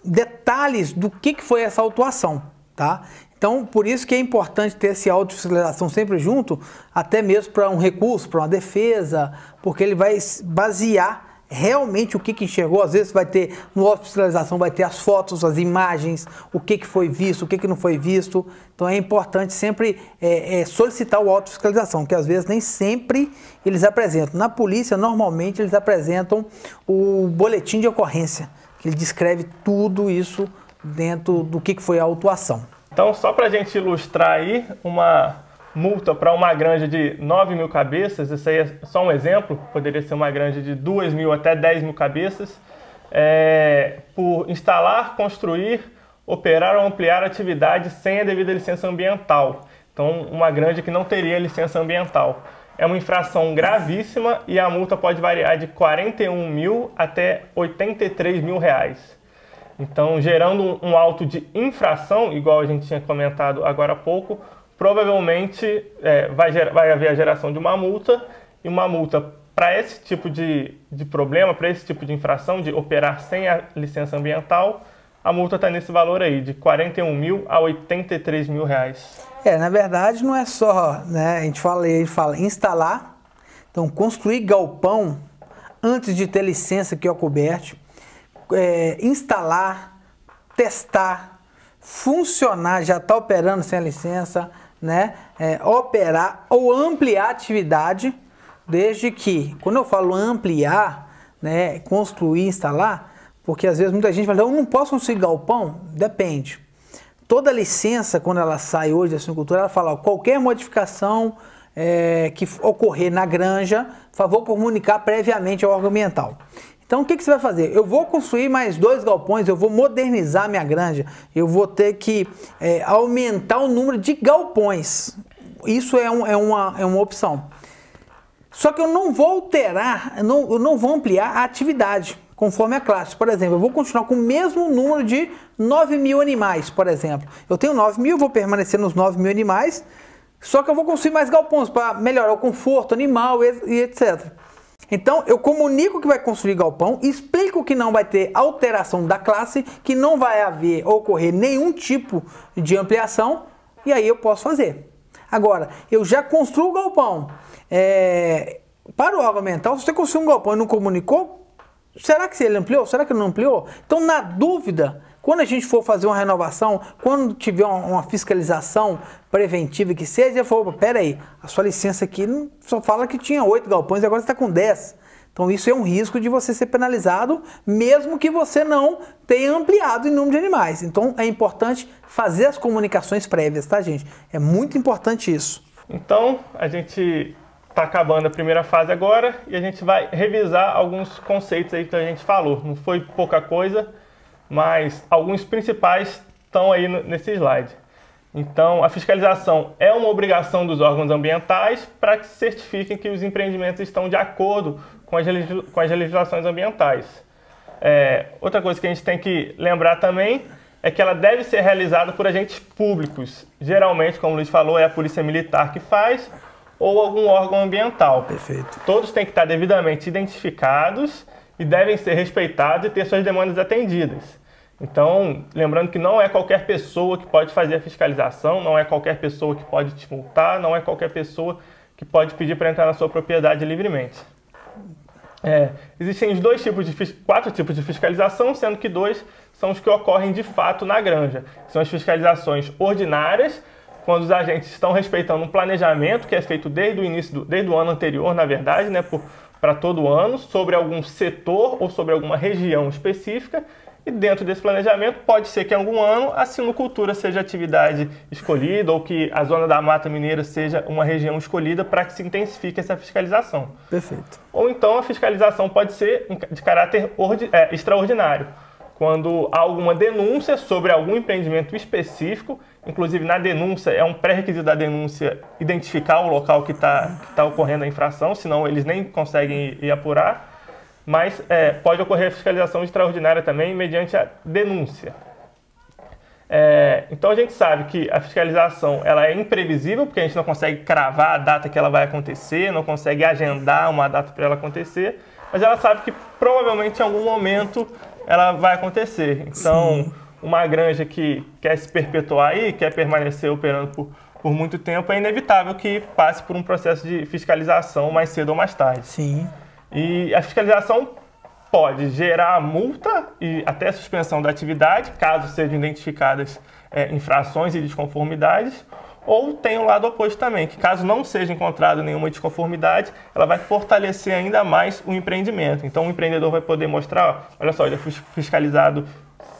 detalhes do que foi essa autuação, tá? Então, por isso que é importante ter esse auto de fiscalização sempre junto, até mesmo para um recurso, para uma defesa, porque ele vai basear realmente o que enxergou. Às vezes vai ter, no auto de fiscalização vai ter as fotos, as imagens, o que foi visto, o que não foi visto. Então é importante sempre solicitar o auto de fiscalização, que às vezes nem sempre eles apresentam. Na polícia, normalmente eles apresentam o boletim de ocorrência, que ele descreve tudo isso dentro do que foi a autuação. Então, só para a gente ilustrar aí, uma multa para uma granja de 9.000 cabeças, isso aí é só um exemplo, poderia ser uma granja de 2.000 até 10.000 cabeças, por instalar, construir, operar ou ampliar atividade sem a devida licença ambiental. Então, uma granja que não teria licença ambiental. É uma infração gravíssima e a multa pode variar de 41.000 até 83.000 reais. Então, gerando um auto de infração, igual a gente tinha comentado agora há pouco, provavelmente vai haver a geração de uma multa, e uma multa para esse tipo de problema, para esse tipo de infração, de operar sem a licença ambiental, a multa está nesse valor aí, de 41.000 a 83.000 reais. Na verdade não é só, né, a gente fala instalar, então construir galpão antes de ter licença que é o coberto, instalar, testar, funcionar, já está operando sem a licença, né? Operar ou ampliar a atividade, desde que, quando eu falo ampliar, né, construir, instalar, Porque às vezes muita gente fala, eu não posso construir galpão? Depende. Toda licença, quando ela sai hoje da suinocultura, ela fala, ó, qualquer modificação que ocorrer na granja, favor comunicar previamente ao órgão ambiental. Então o que você vai fazer? Eu vou construir mais 2 galpões, eu vou modernizar minha granja, eu vou ter que aumentar o número de galpões. Isso é uma opção. Só que eu não vou alterar, eu não vou ampliar a atividade conforme a classe. Por exemplo, eu vou continuar com o mesmo número de 9.000 animais, por exemplo. Eu tenho 9.000, eu vou permanecer nos 9.000 animais, só que eu vou construir mais galpões para melhorar o conforto animal e etc. Então, eu comunico que vai construir galpão, explico que não vai ter alteração da classe, que não vai ocorrer nenhum tipo de ampliação, e aí eu posso fazer. Agora, eu já construo o galpão. Para o órgão ambiental, se você construiu um galpão e não comunicou, será que ele ampliou? Será que não ampliou? Então, na dúvida, quando a gente for fazer uma renovação, quando tiver uma fiscalização preventiva que seja, eu falo, peraí, a sua licença aqui só fala que tinha 8 galpões e agora você está com 10. Então isso é um risco de você ser penalizado, mesmo que você não tenha ampliado o número de animais. Então é importante fazer as comunicações prévias, tá, gente? É muito importante isso. Então, a gente está acabando a primeira fase agora e a gente vai revisar alguns conceitos aí que a gente falou. Não foi pouca coisa, mas alguns principais estão aí nesse slide. Então, a fiscalização é uma obrigação dos órgãos ambientais para que certifiquem que os empreendimentos estão de acordo com as legislações ambientais. Outra coisa que a gente tem que lembrar também é que ela deve ser realizada por agentes públicos. Geralmente, como o Luiz falou, é a Polícia Militar que faz ou algum órgão ambiental. Perfeito. Todos têm que estar devidamente identificados e devem ser respeitados e ter suas demandas atendidas. Então, lembrando que não é qualquer pessoa que pode fazer a fiscalização, não é qualquer pessoa que pode te multar, não é qualquer pessoa que pode pedir para entrar na sua propriedade livremente. Existem 4 tipos de fiscalização, sendo que 2 são os que ocorrem de fato na granja. São as fiscalizações ordinárias, quando os agentes estão respeitando um planejamento que é feito desde o ano anterior, na verdade, né, para todo o ano, sobre algum setor ou sobre alguma região específica. E dentro desse planejamento, pode ser que em algum ano a sinocultura seja a atividade escolhida ou que a zona da Mata Mineira seja uma região escolhida para que se intensifique essa fiscalização. Perfeito. Ou então a fiscalização pode ser de caráter extraordinário, quando há alguma denúncia sobre algum empreendimento específico, inclusive na denúncia, é um pré-requisito da denúncia identificar o local que está ocorrendo a infração, senão eles nem conseguem ir apurar. Mas pode ocorrer a fiscalização extraordinária também mediante a denúncia. Então a gente sabe que a fiscalização ela é imprevisível, porque a gente não consegue cravar a data que ela vai acontecer, não consegue agendar uma data para ela acontecer, mas ela sabe que provavelmente em algum momento ela vai acontecer. Então, uma granja que quer se perpetuar aí, quer permanecer operando por muito tempo, é inevitável que passe por um processo de fiscalização mais cedo ou mais tarde. Sim. E a fiscalização pode gerar multa e até suspensão da atividade, caso sejam identificadas infrações e desconformidades, ou tem o lado oposto também, que caso não seja encontrada nenhuma desconformidade, ela vai fortalecer ainda mais o empreendimento. Então o empreendedor vai poder mostrar, olha só, já fui fiscalizado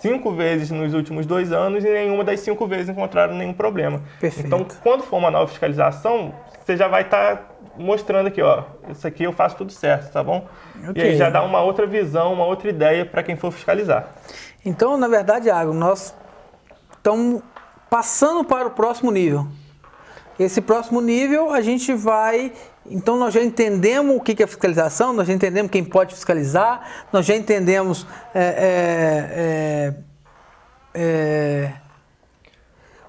5 vezes nos últimos 2 anos e nenhuma das 5 vezes encontraram nenhum problema. Perfeito. Então, quando for uma nova fiscalização, você já vai estar mostrando aqui, ó, isso aqui eu faço tudo certo, tá bom? Okay. E aí já dá uma outra visão, uma outra ideia para quem for fiscalizar. Então, na verdade, Iago, nós estamos passando para o próximo nível. Esse próximo nível a gente vai... Então nós já entendemos o que é fiscalização, nós já entendemos quem pode fiscalizar, nós já entendemos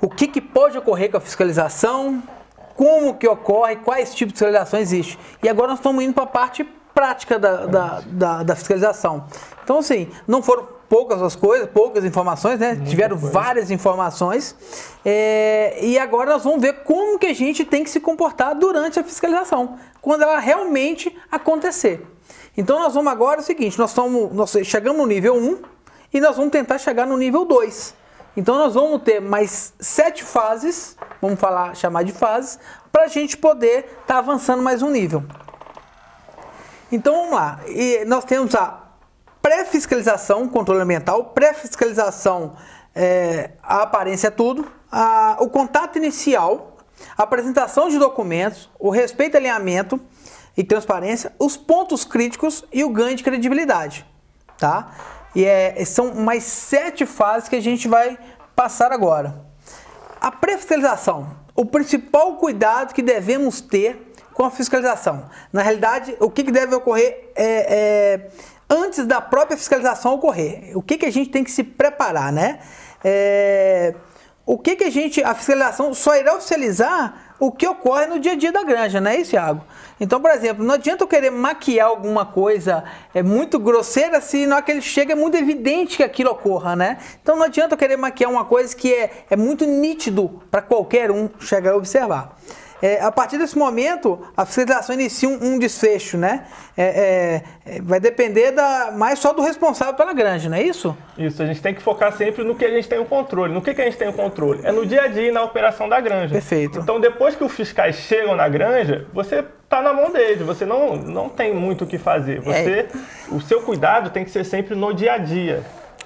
o que pode ocorrer com a fiscalização, como que ocorre, quais tipos de fiscalização existem. E agora nós estamos indo para a parte prática da fiscalização. Então, assim, não foram poucas as coisas, poucas informações, né? Tiveram várias informações. E agora nós vamos ver como que a gente tem que se comportar durante a fiscalização, quando ela realmente acontecer. Então nós vamos agora o seguinte, nós chegamos no nível 1 e nós vamos tentar chegar no nível 2. Então nós vamos ter mais 7 fases, vamos chamar de fases, para a gente poder estar avançando mais um nível. Então vamos lá, e nós temos a pré-fiscalização, controle ambiental, pré-fiscalização, a aparência é tudo, o contato inicial, a apresentação de documentos, o respeito ao alinhamento e transparência, os pontos críticos e o ganho de credibilidade, tá? E são mais 7 fases que a gente vai passar agora. A pré-fiscalização, o principal cuidado que devemos ter com a fiscalização. Na realidade, o que deve ocorrer antes da própria fiscalização ocorrer. O que a gente tem que se preparar, né? A fiscalização só irá oficializar o que ocorre no dia a dia da granja, não é isso, Thiago? Então, por exemplo, não adianta eu querer maquiar alguma coisa muito grosseira se na hora que ele chega é muito evidente que aquilo ocorra, né? Então não adianta eu querer maquiar uma coisa que é muito nítido para qualquer um chegar a observar. A partir desse momento, a fiscalização inicia um desfecho, né? Vai depender mais só do responsável pela granja, não é isso? Isso, a gente tem que focar sempre no que a gente tem o controle. No que a gente tem o controle? É no dia a dia e na operação da granja. Perfeito. Então, depois que os fiscais chegam na granja, você está na mão deles, você não tem muito o que fazer. O seu cuidado tem que ser sempre no dia a dia.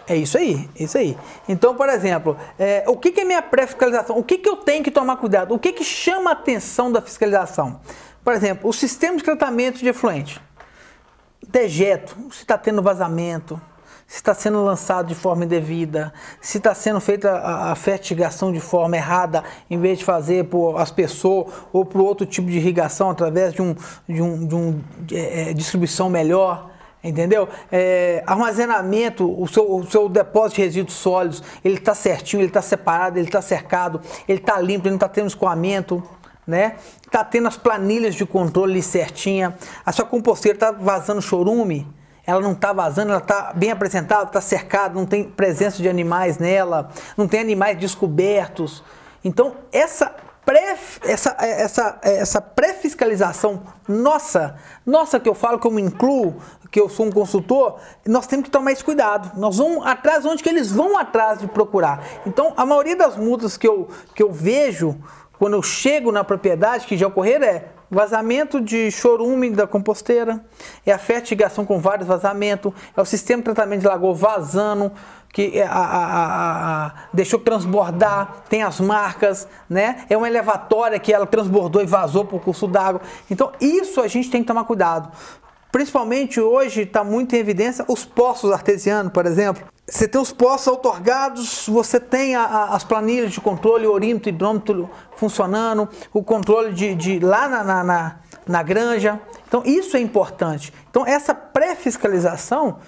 É isso aí, isso aí. Então, por exemplo, o que é minha pré-fiscalização? O que eu tenho que tomar cuidado? O que chama a atenção da fiscalização? Por exemplo, o sistema de tratamento de efluente. Dejeto, se está tendo vazamento, se está sendo lançado de forma indevida, se está sendo feita a fertigação de forma errada, em vez de fazer por aspersor ou por outro tipo de irrigação através de distribuição melhor. Entendeu? Armazenamento, o seu depósito de resíduos sólidos, ele está certinho, ele está separado, ele está cercado, ele está limpo, ele não está tendo escoamento, né? Está tendo as planilhas de controle certinha. A sua composteira está vazando chorume, ela não está vazando, ela está bem apresentada, está cercada, não tem presença de animais nela, não tem animais descobertos. Então, essa pré-fiscalização nossa que eu falo, que eu me incluo, que eu sou um consultor, nós temos que tomar esse cuidado. Nós vamos atrás onde que eles vão atrás de procurar. Então, a maioria das multas que eu vejo quando eu chego na propriedade, que já ocorreram, vazamento de chorume da composteira, a fertigação com vários vazamentos, o sistema de tratamento de lagoa vazando, que deixou transbordar, tem as marcas, né? É uma elevatória que ela transbordou e vazou para o curso d'água. Então, isso a gente tem que tomar cuidado. Principalmente hoje está muito em evidência os poços artesianos, por exemplo. Você tem os poços outorgados, você tem as planilhas de controle, orímetro e hidrômetro funcionando, o controle lá na granja. Então, isso é importante. Então, essa pré-fiscalização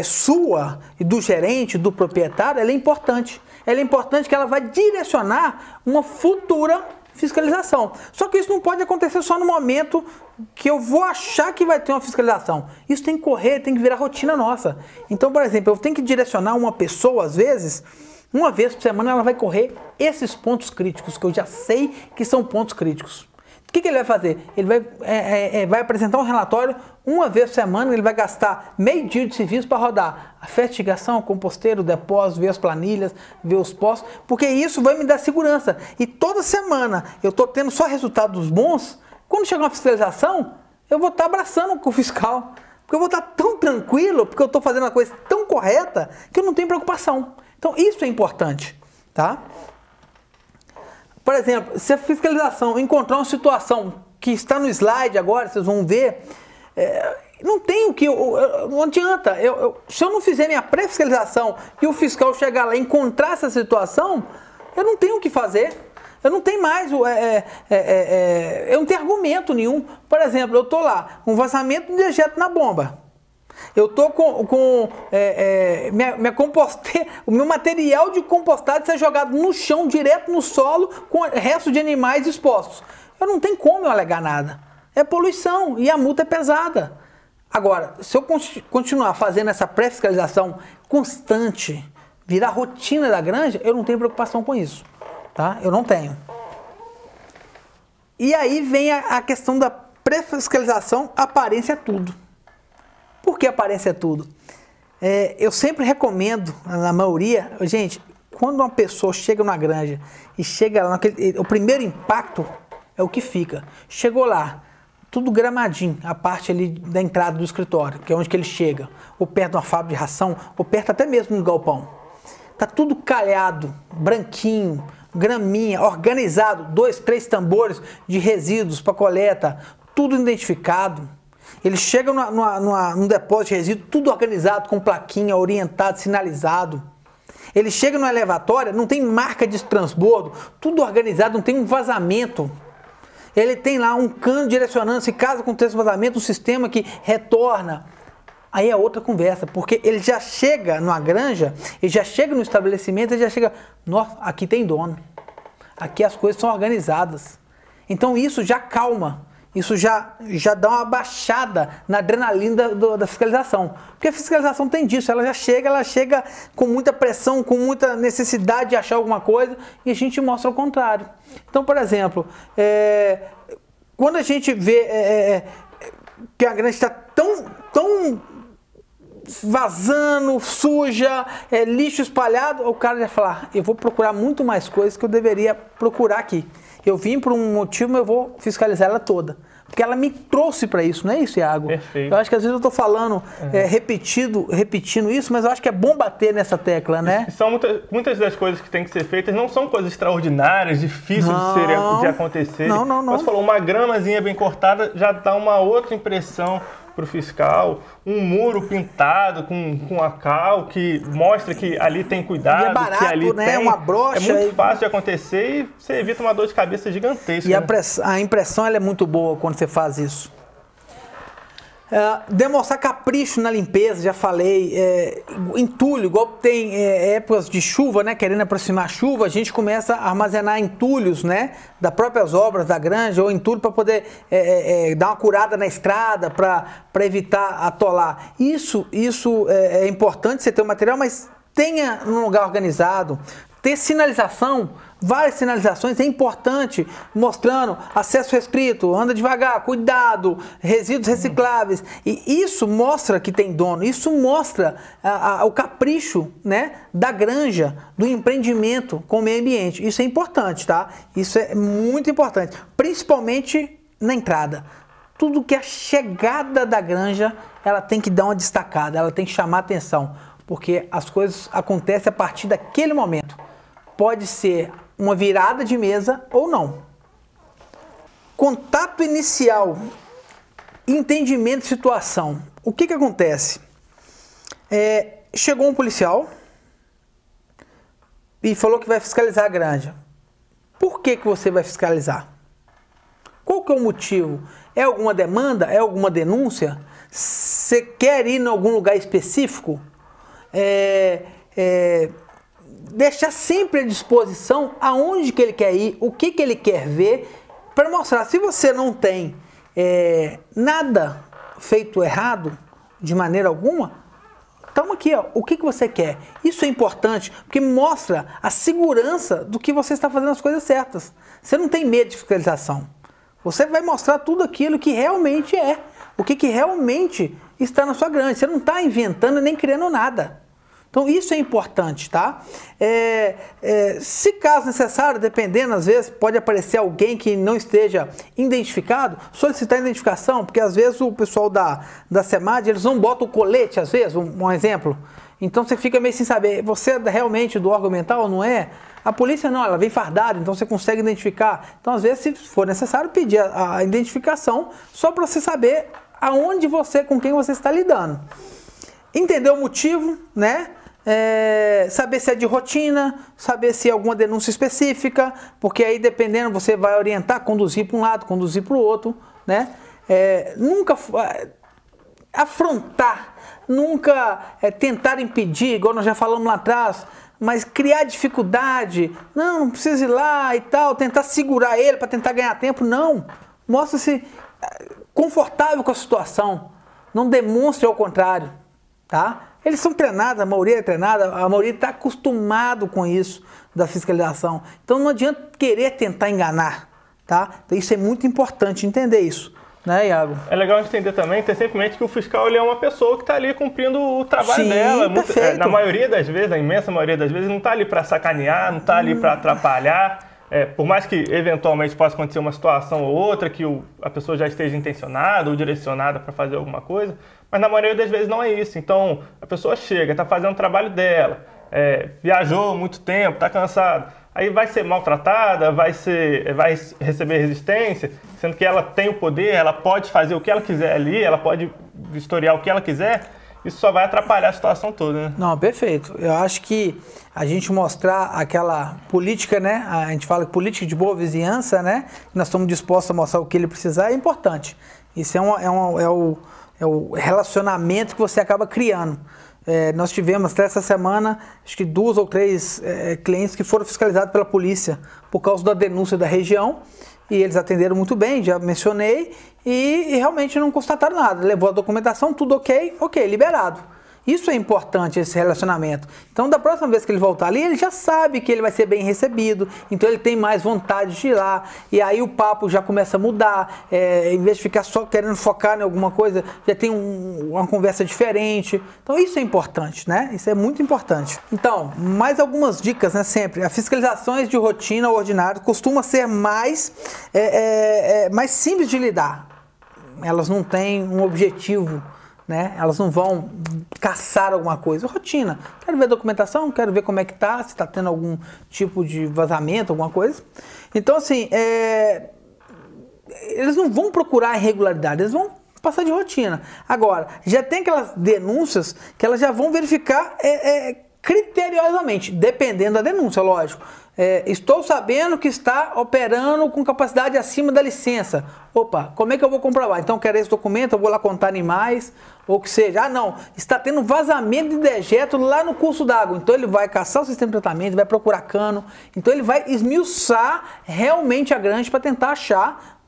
sua e do gerente, do proprietário, ela é importante. Ela é importante que ela vai direcionar uma futura fiscalização. Só que isso não pode acontecer só no momento que eu vou achar que vai ter uma fiscalização. Isso tem que correr, tem que virar rotina nossa. Então, por exemplo, eu tenho que direcionar uma pessoa, às vezes, uma vez por semana ela vai correr esses pontos críticos, que eu já sei que são pontos críticos. O que ele vai fazer? Ele vai apresentar um relatório uma vez por semana, ele vai gastar meio dia de serviço para rodar a fertigação, o composteiro, o depósito, ver as planilhas, ver os postos, porque isso vai me dar segurança. E toda semana eu estou tendo só resultados bons, quando chegar uma fiscalização, eu vou estar abraçando com o fiscal, porque eu vou estar tão tranquilo, porque eu estou fazendo a coisa tão correta, que eu não tenho preocupação. Então isso é importante, tá? Por exemplo, se a fiscalização encontrar uma situação que está no slide agora, vocês vão ver, não tem o que, não adianta, se eu não fizer minha pré-fiscalização e o fiscal chegar lá e encontrar essa situação, eu não tenho o que fazer, eu não tenho mais, eu não tenho argumento nenhum. Por exemplo, eu estou lá, um vazamento de dejeto na bomba. Eu estou com minha composteira, o meu material de compostagem ser jogado no chão, direto no solo, com resto de animais expostos. Eu não tenho como eu alegar nada. É poluição e a multa é pesada. Agora, se eu continuar fazendo essa pré-fiscalização constante, virar rotina da granja, eu não tenho preocupação com isso. Tá? Eu não tenho. E aí vem a questão da pré-fiscalização, aparência é tudo. Por que aparência é tudo? Eu sempre recomendo, na maioria, gente, quando uma pessoa chega na granja e chega lá, o primeiro impacto é o que fica. Chegou lá, tudo gramadinho, a parte ali da entrada do escritório, que é onde que ele chega, ou perto de uma fábrica de ração, ou perto até mesmo do galpão. Tá tudo calhado, branquinho, graminha, organizado, 2, 3 tambores de resíduos para coleta, tudo identificado. Ele chega num depósito de resíduos, tudo organizado, com plaquinha, orientado, sinalizado. Ele chega no elevatório, não tem marca de transbordo, tudo organizado, não tem um vazamento. Ele tem lá um cano direcionando, se caso aconteça vazamento, um sistema que retorna. Aí é outra conversa, porque ele já chega numa granja, ele já chega no estabelecimento, ele já chega, nossa, aqui tem dono, aqui as coisas são organizadas. Então isso já calma, isso já dá uma baixada na adrenalina da fiscalização. Porque a fiscalização tem disso, ela chega com muita pressão, com muita necessidade de achar alguma coisa, e a gente mostra o contrário. Então, por exemplo, quando a gente vê que a granja está tão vazando, suja, lixo espalhado, o cara vai falar, eu vou procurar muito mais coisas que eu deveria procurar aqui. Eu vim por um motivo, mas eu vou fiscalizar ela toda. Porque ela me trouxe para isso, não é isso, Iago? Perfeito. Eu acho que às vezes eu estou falando, repetindo isso, mas eu acho que é bom bater nessa tecla, né? E são muitas das coisas que têm que ser feitas não são coisas extraordinárias, difíceis de acontecer. Não. Você falou, uma gramazinha bem cortada já dá uma outra impressão para o fiscal, um muro pintado com a cal que mostra que ali tem cuidado, e é barato, que ali né? tem Uma brocha. É muito fácil de acontecer e você evita uma dor de cabeça gigantesca. E né? a impressão ela é muito boa quando você faz isso. Demonstrar capricho na limpeza, já falei, entulho, igual tem épocas de chuva, né, querendo aproximar a chuva, a gente começa a armazenar entulhos, né, das próprias obras da granja, ou entulho para poder dar uma curada na estrada, para evitar atolar. Isso é importante, você ter o material, mas tenha num lugar organizado. Ter sinalização, várias sinalizações, é importante, mostrando acesso restrito, anda devagar, cuidado, resíduos recicláveis. E isso mostra que tem dono, isso mostra o capricho, né, da granja, do empreendimento com o meio ambiente. Isso é importante, tá? Isso é muito importante, principalmente na entrada. Tudo que é a chegada da granja, ela tem que dar uma destacada, ela tem que chamar atenção, porque as coisas acontecem a partir daquele momento. Pode ser uma virada de mesa ou não. Contato inicial, entendimento de situação. O que acontece? Chegou um policial e falou que vai fiscalizar a granja. Por que você vai fiscalizar? Qual que é o motivo? É alguma demanda? É alguma denúncia? Você quer ir em algum lugar específico? Deixar sempre à disposição aonde que ele quer ir, o que ele quer ver, para mostrar. Se você não tem nada feito errado, de maneira alguma, estamos aqui, ó, o que você quer. Isso é importante, porque mostra a segurança do que você está fazendo as coisas certas. Você não tem medo de fiscalização. Você vai mostrar tudo aquilo que realmente é, o que realmente está na sua granja. Você não está inventando nem criando nada. Então isso é importante, tá? Se caso necessário, dependendo, às vezes pode aparecer alguém que não esteja identificado, solicitar identificação, porque às vezes o pessoal da SEMAD, eles não botam o colete, às vezes, um exemplo. Então você fica meio sem saber, você é realmente do órgão ambiental ou não é? A polícia não, ela vem fardada, então você consegue identificar. Então às vezes, se for necessário, pedir a identificação só para você saber aonde com quem você está lidando. Entender o motivo, né? Saber se é de rotina, saber se é alguma denúncia específica, porque aí dependendo você vai orientar, conduzir para um lado, conduzir para o outro, né? Nunca afrontar, nunca tentar impedir, igual nós já falamos lá atrás, mas criar dificuldade, não precisa ir lá e tal, tentar segurar ele para tentar ganhar tempo, não. Mostra-se confortável com a situação, não demonstre ao contrário, tá? Eles são treinados, a maioria é treinada, a maioria está acostumado com isso da fiscalização. Então não adianta querer tentar enganar, tá? Então isso é muito importante entender isso, né, Iago? É legal entender também, ter sempre em mente que o fiscal ele é uma pessoa que está ali cumprindo o trabalho dela. Perfeito. Na maioria das vezes, na imensa maioria das vezes, não está ali para sacanear, não está ali para atrapalhar. Por mais que eventualmente possa acontecer uma situação ou outra que a pessoa já esteja intencionada ou direcionada para fazer alguma coisa, mas na maioria das vezes não é isso. Então a pessoa chega, está fazendo o trabalho dela, viajou muito tempo, está cansada, aí vai ser maltratada, vai receber resistência, sendo que ela tem o poder, ela pode fazer o que ela quiser ali, ela pode vistoriar o que ela quiser. Isso só vai atrapalhar a situação toda, né? Não, perfeito. Eu acho que a gente mostrar aquela política, né? A gente fala que política de boa vizinhança, né? Nós estamos dispostos a mostrar o que ele precisar, é importante. Isso é o relacionamento que você acaba criando. Nós tivemos até essa semana, acho que 2 ou 3 clientes que foram fiscalizados pela polícia por causa da denúncia da região. E eles atenderam muito bem, já mencionei, e realmente não constataram nada. Levou a documentação, tudo ok, liberado. Isso é importante, esse relacionamento. Então, da próxima vez que ele voltar ali, ele já sabe que ele vai ser bem recebido, então ele tem mais vontade de ir lá, e aí o papo já começa a mudar, em vez de ficar só querendo focar em alguma coisa, já tem uma conversa diferente. Então, isso é importante, né? Isso é muito importante. Então, mais algumas dicas, né? Sempre. As fiscalizações de rotina ordinária costumam ser mais simples de lidar. Elas não têm um objetivo, né? Elas não vão caçar alguma coisa. Rotina. Quero ver a documentação, quero ver como é que tá, se está tendo algum tipo de vazamento, alguma coisa. Então, assim, eles não vão procurar irregularidade, eles vão passar de rotina. Agora, já tem aquelas denúncias que elas já vão verificar criteriosamente, dependendo da denúncia, lógico. Estou sabendo que está operando com capacidade acima da licença. Opa, como é que eu vou comprovar? Então, quero esse documento, eu vou lá contar animais, ou que seja. Ah, não, está tendo vazamento de dejeto lá no curso d'água. Então, ele vai caçar o sistema de tratamento, vai procurar cano. Então, ele vai esmiuçar realmente a granja para tentar achar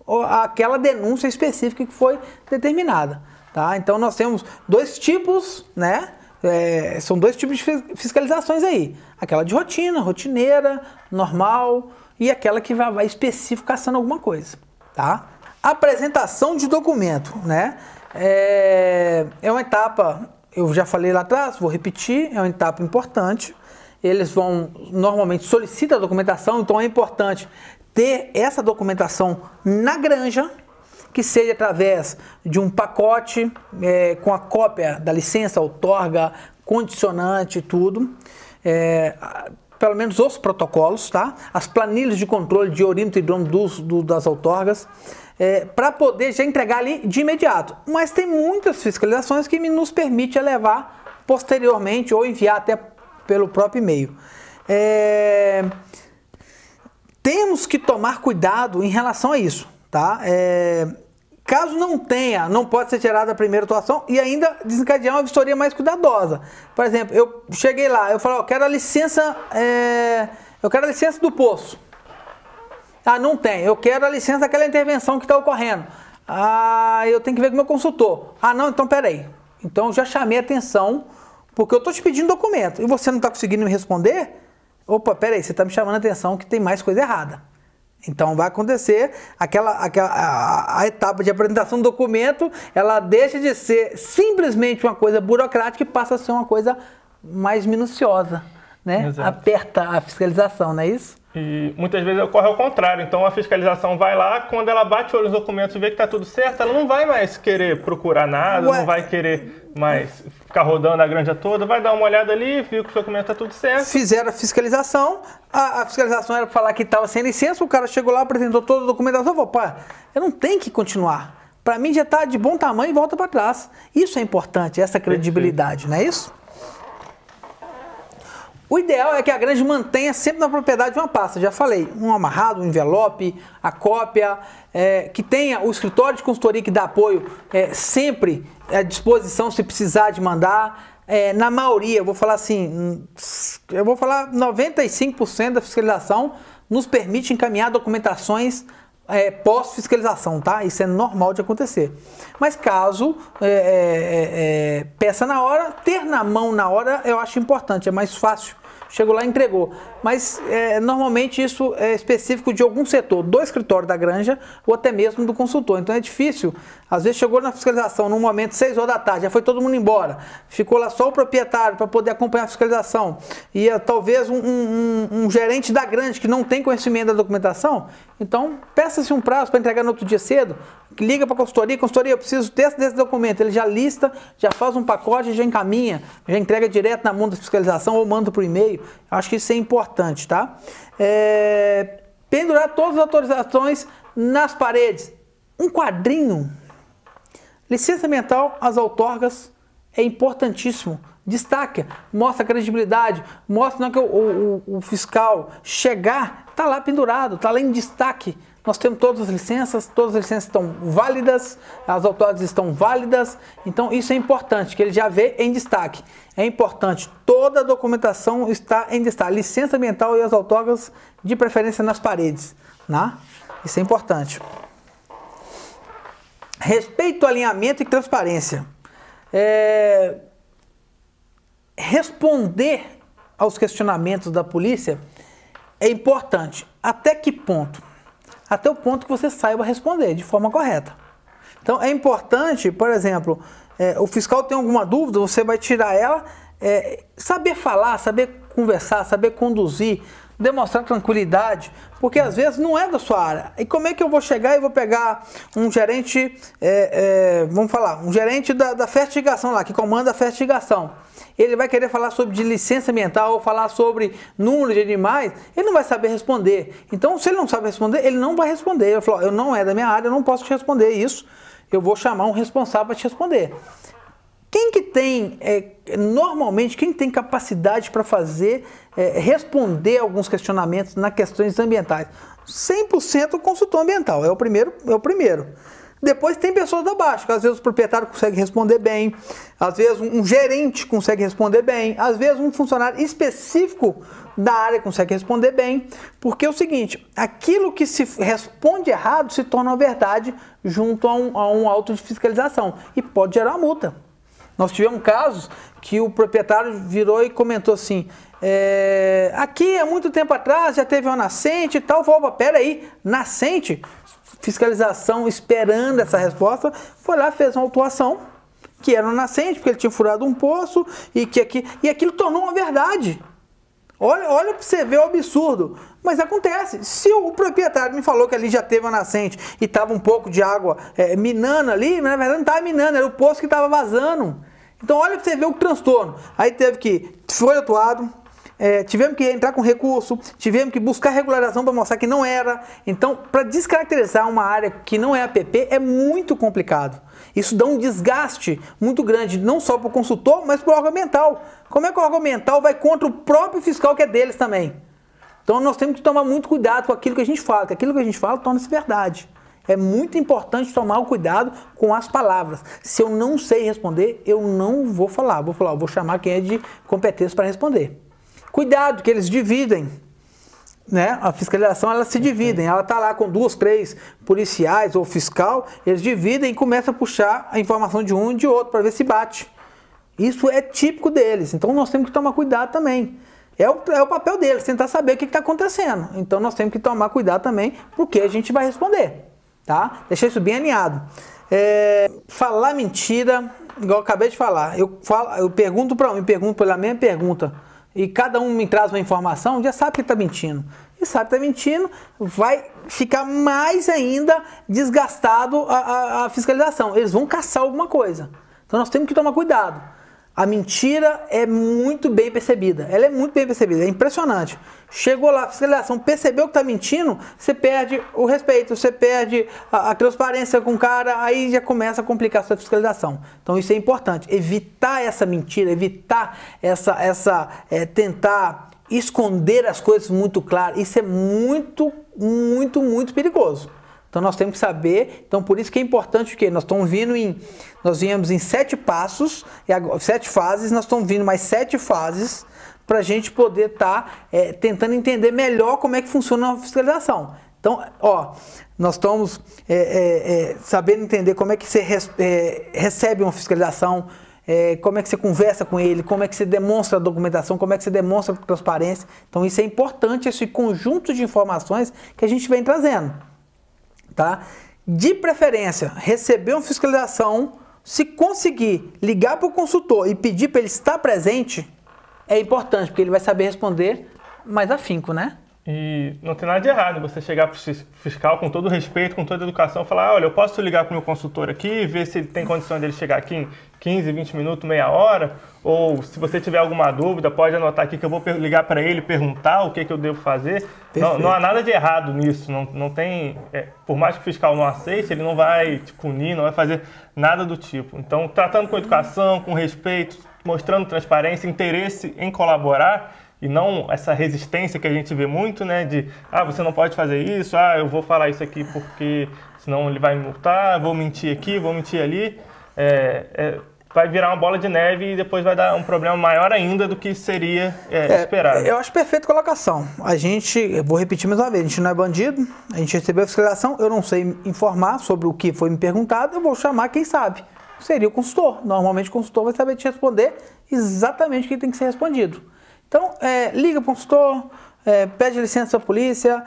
aquela denúncia específica que foi determinada. Tá? Então, nós temos 2 tipos, né? São 2 tipos de fiscalizações aí. Aquela de rotina, rotineira, normal, e aquela que vai específico caçando alguma coisa, tá? Apresentação de documento, né? É uma etapa, eu já falei lá atrás, vou repetir, é uma etapa importante. Eles normalmente solicitam a documentação, então é importante ter essa documentação na granja, que seja através de um pacote com a cópia da licença, outorga, condicionante e tudo. Pelo menos os protocolos, tá? As planilhas de controle de orímetro e hidrômetro das outorgas, para poder já entregar ali de imediato. Mas tem muitas fiscalizações que nos permite levar posteriormente ou enviar até pelo próprio e-mail. Temos que tomar cuidado em relação a isso, tá? Caso não tenha, não pode ser gerada a primeira atuação e ainda desencadear uma vistoria mais cuidadosa. Por exemplo, eu cheguei lá, eu falei, eu quero a licença do poço. Ah, não tem, eu quero a licença daquela intervenção que está ocorrendo. Ah, eu tenho que ver com o meu consultor. Ah, não, então peraí. Então eu já chamei a atenção, porque eu estou te pedindo documento e você não está conseguindo me responder? Opa, peraí, você está me chamando a atenção que tem mais coisa errada. Então vai acontecer a etapa de apresentação do documento, ela deixa de ser simplesmente uma coisa burocrática e passa a ser uma coisa mais minuciosa, né? Exato. Aperta a fiscalização, não é isso? E muitas vezes ocorre ao contrário, então a fiscalização vai lá, quando ela bate o olho nos documentos e vê que está tudo certo, ela não vai mais querer procurar nada, não vai querer mais ficar rodando a granja toda, vai dar uma olhada ali, viu que o documento está tudo certo. Fizeram a fiscalização era para falar que estava sem licença, o cara chegou lá, apresentou toda a documentação, falou, pá, eu não tenho que continuar. Para mim já está de bom tamanho e volta para trás. Isso é importante, essa credibilidade, não é isso? O ideal é que a granja mantenha sempre na propriedade uma pasta, já falei, um amarrado, um envelope, a cópia, que tenha o escritório de consultoria que dá apoio sempre à disposição se precisar de mandar. Na maioria, eu vou falar 95% da fiscalização nos permite encaminhar documentações pós-fiscalização, tá? Isso é normal de acontecer. Mas caso peça na hora, ter na mão na hora eu acho importante, é mais fácil. Chegou lá e entregou. mas normalmente isso é específico de algum setor, do escritório da granja ou até mesmo do consultor. Então é difícil, às vezes chegou na fiscalização num momento 6 horas da tarde, já foi todo mundo embora, ficou lá só o proprietário para poder acompanhar a fiscalização e talvez um gerente da granja que não tem conhecimento da documentação. Então peça-se um prazo para entregar no outro dia cedo, liga para a consultoria, eu preciso desse documento, ele já lista, já faz um pacote, já encaminha, já entrega direto na mão da fiscalização ou manda por e-mail. Acho que isso é importante, tá? Pendurar todas as autorizações nas paredes. Um quadrinho. Licença ambiental, as outorgas, é importantíssimo. Destaca, mostra a credibilidade, mostra que o fiscal chegar, está lá pendurado, está lá em destaque. Nós temos todas as licenças estão válidas, as outorgas estão válidas, então isso é importante, que ele já vê em destaque. É importante, toda a documentação está em destaque, licença ambiental e as outorgas de preferência nas paredes, né? Isso é importante. Respeito, alinhamento e transparência. Responder aos questionamentos da polícia é importante. Até que ponto? Até o ponto que você saiba responder de forma correta. Então é importante, por exemplo, o fiscal tem alguma dúvida, você vai tirar ela, saber falar, saber conversar, saber conduzir, demonstrar tranquilidade, porque às vezes não é da sua área. E como é que eu vou chegar e vou pegar um gerente, vamos falar, um gerente da fertigação lá, que comanda a fertigação. Ele vai querer falar sobre de licença ambiental ou falar sobre número de animais, ele não vai saber responder. Então, se ele não sabe responder, ele não vai responder. Ele falou, não é da minha área, eu não posso te responder isso, eu vou chamar um responsável para te responder. Quem que tem, normalmente, quem tem capacidade para fazer, responder alguns questionamentos nas questões ambientais? 100% o consultor ambiental, é o primeiro. Depois tem pessoas abaixo, que às vezes o proprietário consegue responder bem, às vezes um gerente consegue responder bem, às vezes um funcionário específico da área consegue responder bem, porque é o seguinte, aquilo que se responde errado se torna uma verdade junto a um auto de fiscalização e pode gerar uma multa. Nós tivemos casos que o proprietário virou e comentou assim, aqui há muito tempo atrás já teve uma nascente e tal, peraí, nascente? Fiscalização esperando essa resposta, foi lá, fez uma autuação, que era uma nascente, porque ele tinha furado um poço, e aquilo tornou uma verdade. Olha para você ver o absurdo. Mas acontece, se o proprietário me falou que ali já teve uma nascente e estava um pouco de água minando ali, mas na verdade não estava minando, era o poço que estava vazando. Então olha para você ver o transtorno. Aí foi autuado, tivemos que entrar com recurso, tivemos que buscar regularização para mostrar que não era. Então, para descaracterizar uma área que não é APP é muito complicado. Isso dá um desgaste muito grande, não só para o consultor, mas para o órgão ambiental. Como é que o órgão ambiental vai contra o próprio fiscal que é deles também? Então, nós temos que tomar muito cuidado com aquilo que a gente fala, que aquilo que a gente fala torna-se verdade. É muito importante tomar o cuidado com as palavras. Se eu não sei responder, eu não vou falar. Vou chamar quem é de competência para responder. Cuidado, que eles dividem, né? A fiscalização, elas se dividem. Ela está lá com 2, 3 policiais ou fiscal, eles dividem e começam a puxar a informação de um e de outro para ver se bate. Isso é típico deles, então nós temos que tomar cuidado também. É o papel deles, tentar saber o que está acontecendo. Então nós temos que tomar cuidado também, porque a gente vai responder, tá? Deixar isso bem alinhado. Falar mentira, igual eu acabei de falar, eu pergunto para um, eu pergunto pela mesma pergunta, e cada um me traz uma informação, já sabe que está mentindo. E sabe que está mentindo, vai ficar mais ainda desgastado a fiscalização. Eles vão caçar alguma coisa. Então nós temos que tomar cuidado. A mentira é muito bem percebida. Ela é muito bem percebida, é impressionante. Chegou lá, a fiscalização percebeu que está mentindo, você perde o respeito, você perde a transparência com o cara, aí já começa a complicar a sua fiscalização. Então isso é importante, evitar essa mentira, evitar tentar esconder as coisas muito claras. Isso é muito, muito, muito perigoso. Então nós temos que saber, então por isso que é importante o quê? Nós viemos em 7 passos, 7 fases, nós estamos vindo mais 7 fases para a gente poder estar tentando entender melhor como é que funciona a fiscalização. Então, nós estamos sabendo entender como é que você recebe uma fiscalização, como é que você conversa com ele, como é que você demonstra a documentação, como é que você demonstra a transparência. Então isso é importante, esse conjunto de informações que a gente vem trazendo. Tá? De preferência, receber uma fiscalização, se conseguir ligar para o consultor e pedir para ele estar presente, é importante, porque ele vai saber responder mais afinco, né? E não tem nada de errado você chegar para o fiscal com todo respeito, com toda educação, falar, olha, eu posso ligar para o meu consultor aqui e ver se ele tem condição dele chegar aqui em 15, 20 minutos, meia hora, ou se você tiver alguma dúvida, pode anotar aqui que eu vou ligar para ele, perguntar o que eu devo fazer. Não há nada de errado nisso, não tem, por mais que o fiscal não aceite, ele não vai te punir, não vai fazer nada do tipo. Então, tratando com educação, com respeito, mostrando transparência, interesse em colaborar, e não essa resistência que a gente vê muito, né, de, você não pode fazer isso, eu vou falar isso aqui porque senão ele vai me multar, vou mentir aqui, vou mentir ali, vai virar uma bola de neve e depois vai dar um problema maior ainda do que seria esperado. Eu acho perfeita colocação. Eu vou repetir mais uma vez, a gente não é bandido, a gente recebeu a fiscalização, eu não sei informar sobre o que foi me perguntado, eu vou chamar quem sabe. Seria o consultor. Normalmente o consultor vai saber te responder exatamente o que tem que ser respondido. Então, liga para o consultor, pede licença à polícia,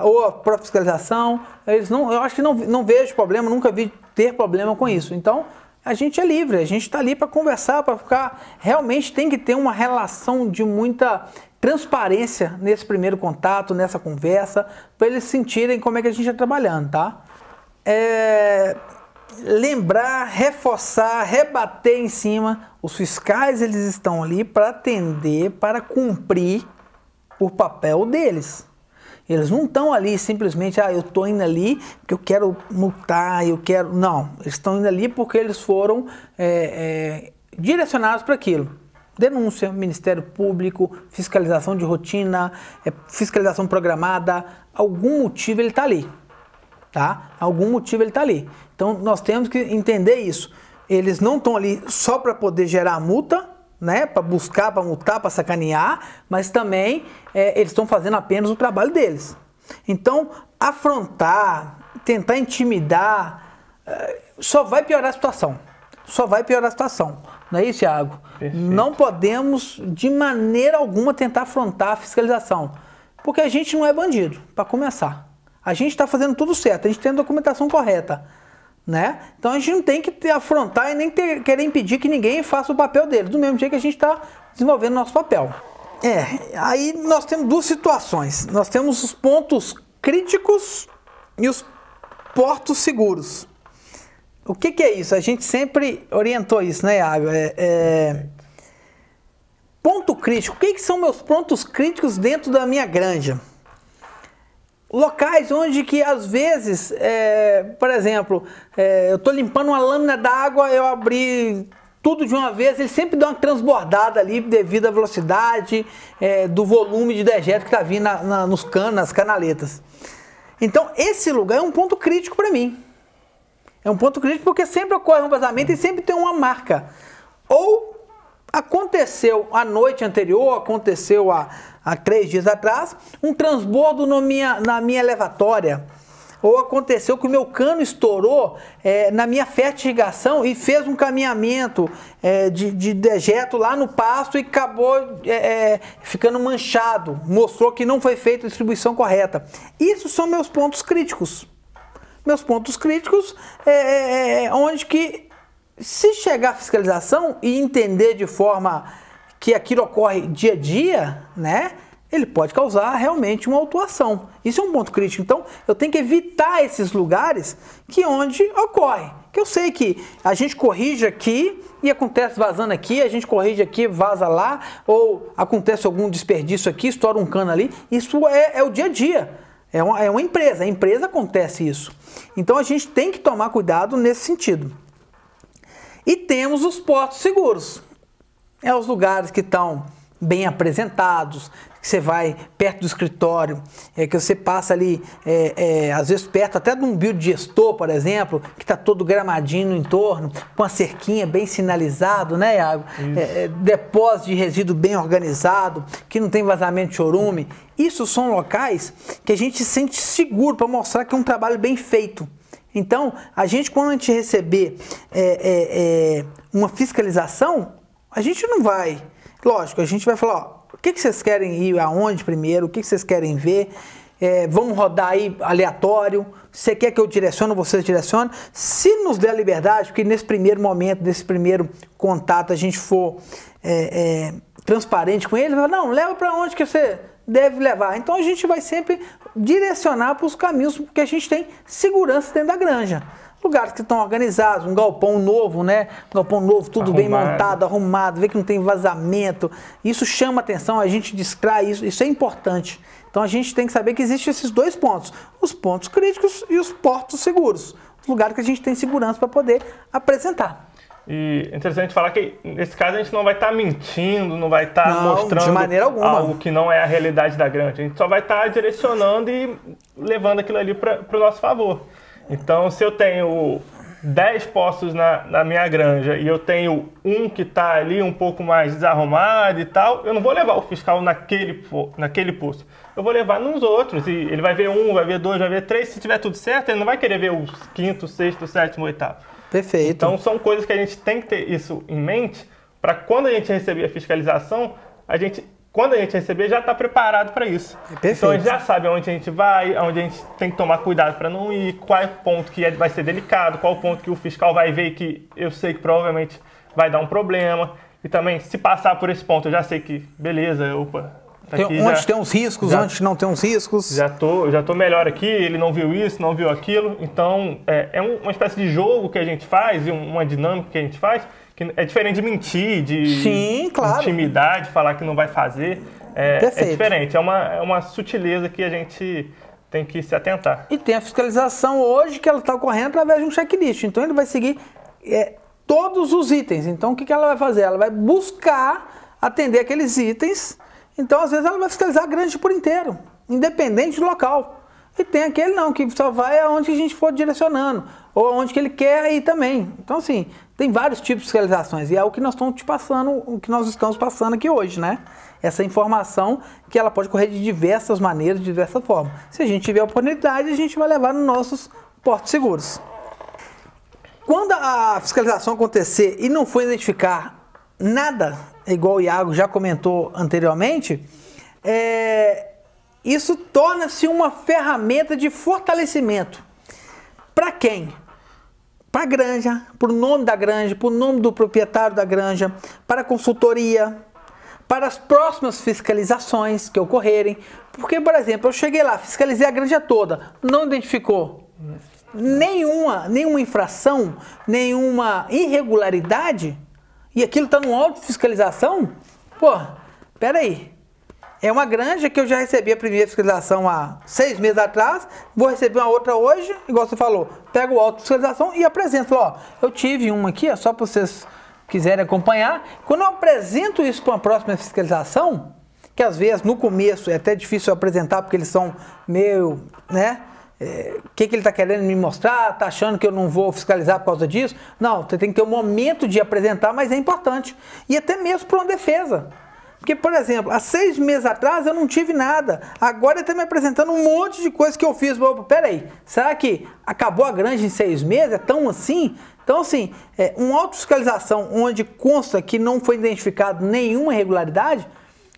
ou a própria fiscalização. Eu acho que não vejo problema, nunca vi ter problema com isso. Então, a gente é livre, a gente está ali para conversar, para ficar... Realmente tem que ter uma relação de muita transparência nesse primeiro contato, nessa conversa, para eles sentirem como é que a gente está trabalhando, tá? Lembrar, reforçar, rebater em cima, os fiscais eles estão ali para atender, para cumprir o papel deles. Eles não estão ali simplesmente, eu estou indo ali porque eu quero multar, Não, eles estão indo ali porque eles foram direcionados para aquilo. Denúncia, Ministério Público, fiscalização de rotina, fiscalização programada, algum motivo ele está ali. Tá? Algum motivo ele está ali. Então, nós temos que entender isso. Eles não estão ali só para poder gerar multa, né? Para buscar, para multar, para sacanear, mas também eles estão fazendo apenas o trabalho deles. Então, afrontar, tentar intimidar, só vai piorar a situação. Só vai piorar a situação. Não é isso, Thiago? Perfeito. Não podemos, de maneira alguma, tentar afrontar a fiscalização. Porque a gente não é bandido, para começar. A gente está fazendo tudo certo, a gente tem a documentação correta, né? Então a gente não tem que afrontar e nem querer impedir que ninguém faça o papel dele, do mesmo jeito que a gente está desenvolvendo o nosso papel. Aí nós temos duas situações. Nós temos os pontos críticos e os portos seguros. O que é isso? A gente sempre orientou isso, né, Iago? Ponto crítico. O que são meus pontos críticos dentro da minha granja? Locais onde que às vezes, por exemplo, eu estou limpando uma lâmina d'água, eu abri tudo de uma vez, ele sempre dá uma transbordada ali devido à velocidade do volume de dejeto que está vindo nos canos, nas canaletas. Então esse lugar é um ponto crítico para mim. É um ponto crítico porque sempre ocorre um vazamento e sempre tem uma marca. Ou aconteceu a noite anterior, aconteceu há 3 dias atrás, um transbordo na minha elevatória. Ou aconteceu que o meu cano estourou na minha fertirrigação e fez um caminhamento de dejeto lá no pasto e acabou ficando manchado. Mostrou que não foi feita a distribuição correta. Isso são meus pontos críticos. Meus pontos críticos onde que, se chegar a fiscalização e entender de forma que aquilo ocorre dia a dia, né, ele pode causar realmente uma autuação. Isso é um ponto crítico. Então, eu tenho que evitar esses lugares onde ocorre. Que eu sei que a gente corrige aqui e acontece vazando aqui, a gente corrige aqui, vaza lá, ou acontece algum desperdício aqui, estoura um cano ali. Isso é o dia a dia. É uma empresa. A empresa acontece isso. Então, a gente tem que tomar cuidado nesse sentido. E temos os portos seguros. Os lugares que estão bem apresentados, que você vai perto do escritório, que você passa ali, às vezes perto até de um biodigestor, por exemplo, que está todo gramadinho no entorno, com a cerquinha bem sinalizado, né, Iago? Depósito de resíduo bem organizado, que não tem vazamento de chorume. Isso são locais que a gente se sente seguro para mostrar que é um trabalho bem feito. Então, quando a gente receber uma fiscalização, a gente não vai... Lógico, a gente vai falar, ó, o que vocês querem ir aonde primeiro, o que vocês querem ver, vamos rodar aí aleatório, você quer que eu direcione, vocês direcionam. Se nos der a liberdade, porque nesse primeiro momento, nesse primeiro contato, a gente for transparente com ele, vai falar, não, leva para onde que você deve levar. Então a gente vai sempre direcionar para os caminhos, porque a gente tem segurança dentro da granja. Lugares que estão organizados, um galpão novo, né? Um galpão novo, tudo arrumado, bem montado, arrumado, vê que não tem vazamento. Isso chama atenção, a gente distrai isso é importante. Então a gente tem que saber que existem esses dois pontos, os pontos críticos e os portos seguros, os lugares que a gente tem segurança para poder apresentar. E é interessante falar que, nesse caso, a gente não vai estar mentindo, não vai estar mostrando de maneira alguma, algo que não é a realidade da granja. A gente só vai estar direcionando e levando aquilo ali para o nosso favor. Então, se eu tenho 10 postos na minha granja e eu tenho um que está ali um pouco mais desarrumado e tal, eu não vou levar o fiscal naquele posto. Eu vou levar nos outros. E ele vai ver um, vai ver dois, vai ver três. Se tiver tudo certo, ele não vai querer ver o quinto, sexto, sétimo, oitavo. Perfeito. Então, são coisas que a gente tem que ter isso em mente para quando a gente receber a fiscalização, quando a gente receber, já está preparado para isso. Perfeito. Então, a gente já sabe aonde a gente vai, aonde a gente tem que tomar cuidado para não ir, qual é o ponto que vai ser delicado, qual é o ponto que o fiscal vai ver que eu sei que provavelmente vai dar um problema. E também, se passar por esse ponto, eu já sei que, beleza, opa... Onde tem uns riscos, onde não tem uns riscos. Já tô melhor aqui, ele não viu isso, não viu aquilo. Então, é uma espécie de jogo que a gente faz, e uma dinâmica que a gente faz, que é diferente de mentir, Sim, claro, intimidar, de falar que não vai fazer. É diferente, é uma sutileza que a gente tem que se atentar. E tem a fiscalização hoje que ela está ocorrendo através de um checklist. Então, ele vai seguir todos os itens. Então, o que ela vai fazer? Ela vai buscar atender aqueles itens. Então, às vezes, ela vai fiscalizar a granja por inteiro, independente do local. E tem aquele não, que só vai aonde a gente for direcionando, ou aonde que ele quer ir também. Então, assim, tem vários tipos de fiscalizações, e é o que nós estamos te passando, o que nós estamos passando aqui hoje, né? Essa informação que ela pode correr de diversas maneiras, de diversas formas. Se a gente tiver a oportunidade, a gente vai levar nos nossos portos seguros. Quando a fiscalização acontecer e não for identificar nada, igual o Iago já comentou anteriormente, isso torna-se uma ferramenta de fortalecimento. Para quem? Para a granja, para o nome da granja, para o nome do proprietário da granja, para a consultoria, para as próximas fiscalizações que ocorrerem. Porque, por exemplo, eu cheguei lá, fiscalizei a granja toda, não identificou nenhuma infração, nenhuma irregularidade, e aquilo está numa autofiscalização, pô, peraí. É uma granja que eu já recebi a primeira fiscalização há 6 meses atrás, vou receber uma outra hoje, igual você falou, pego a autofiscalização e apresento. Ó, eu tive uma aqui, ó, só para vocês quiserem acompanhar. Quando eu apresento isso para uma próxima fiscalização, que às vezes no começo é até difícil apresentar, porque eles são meio, né? O que ele está querendo me mostrar? Está achando que eu não vou fiscalizar por causa disso? Não, você tem que ter um momento de apresentar, mas é importante. E até mesmo para uma defesa. Porque, por exemplo, há 6 meses atrás eu não tive nada. Agora ele está me apresentando um monte de coisa que eu fiz. Peraí, será que acabou a granja em 6 meses? É tão assim? Então, assim, uma autofiscalização onde consta que não foi identificado nenhuma irregularidade,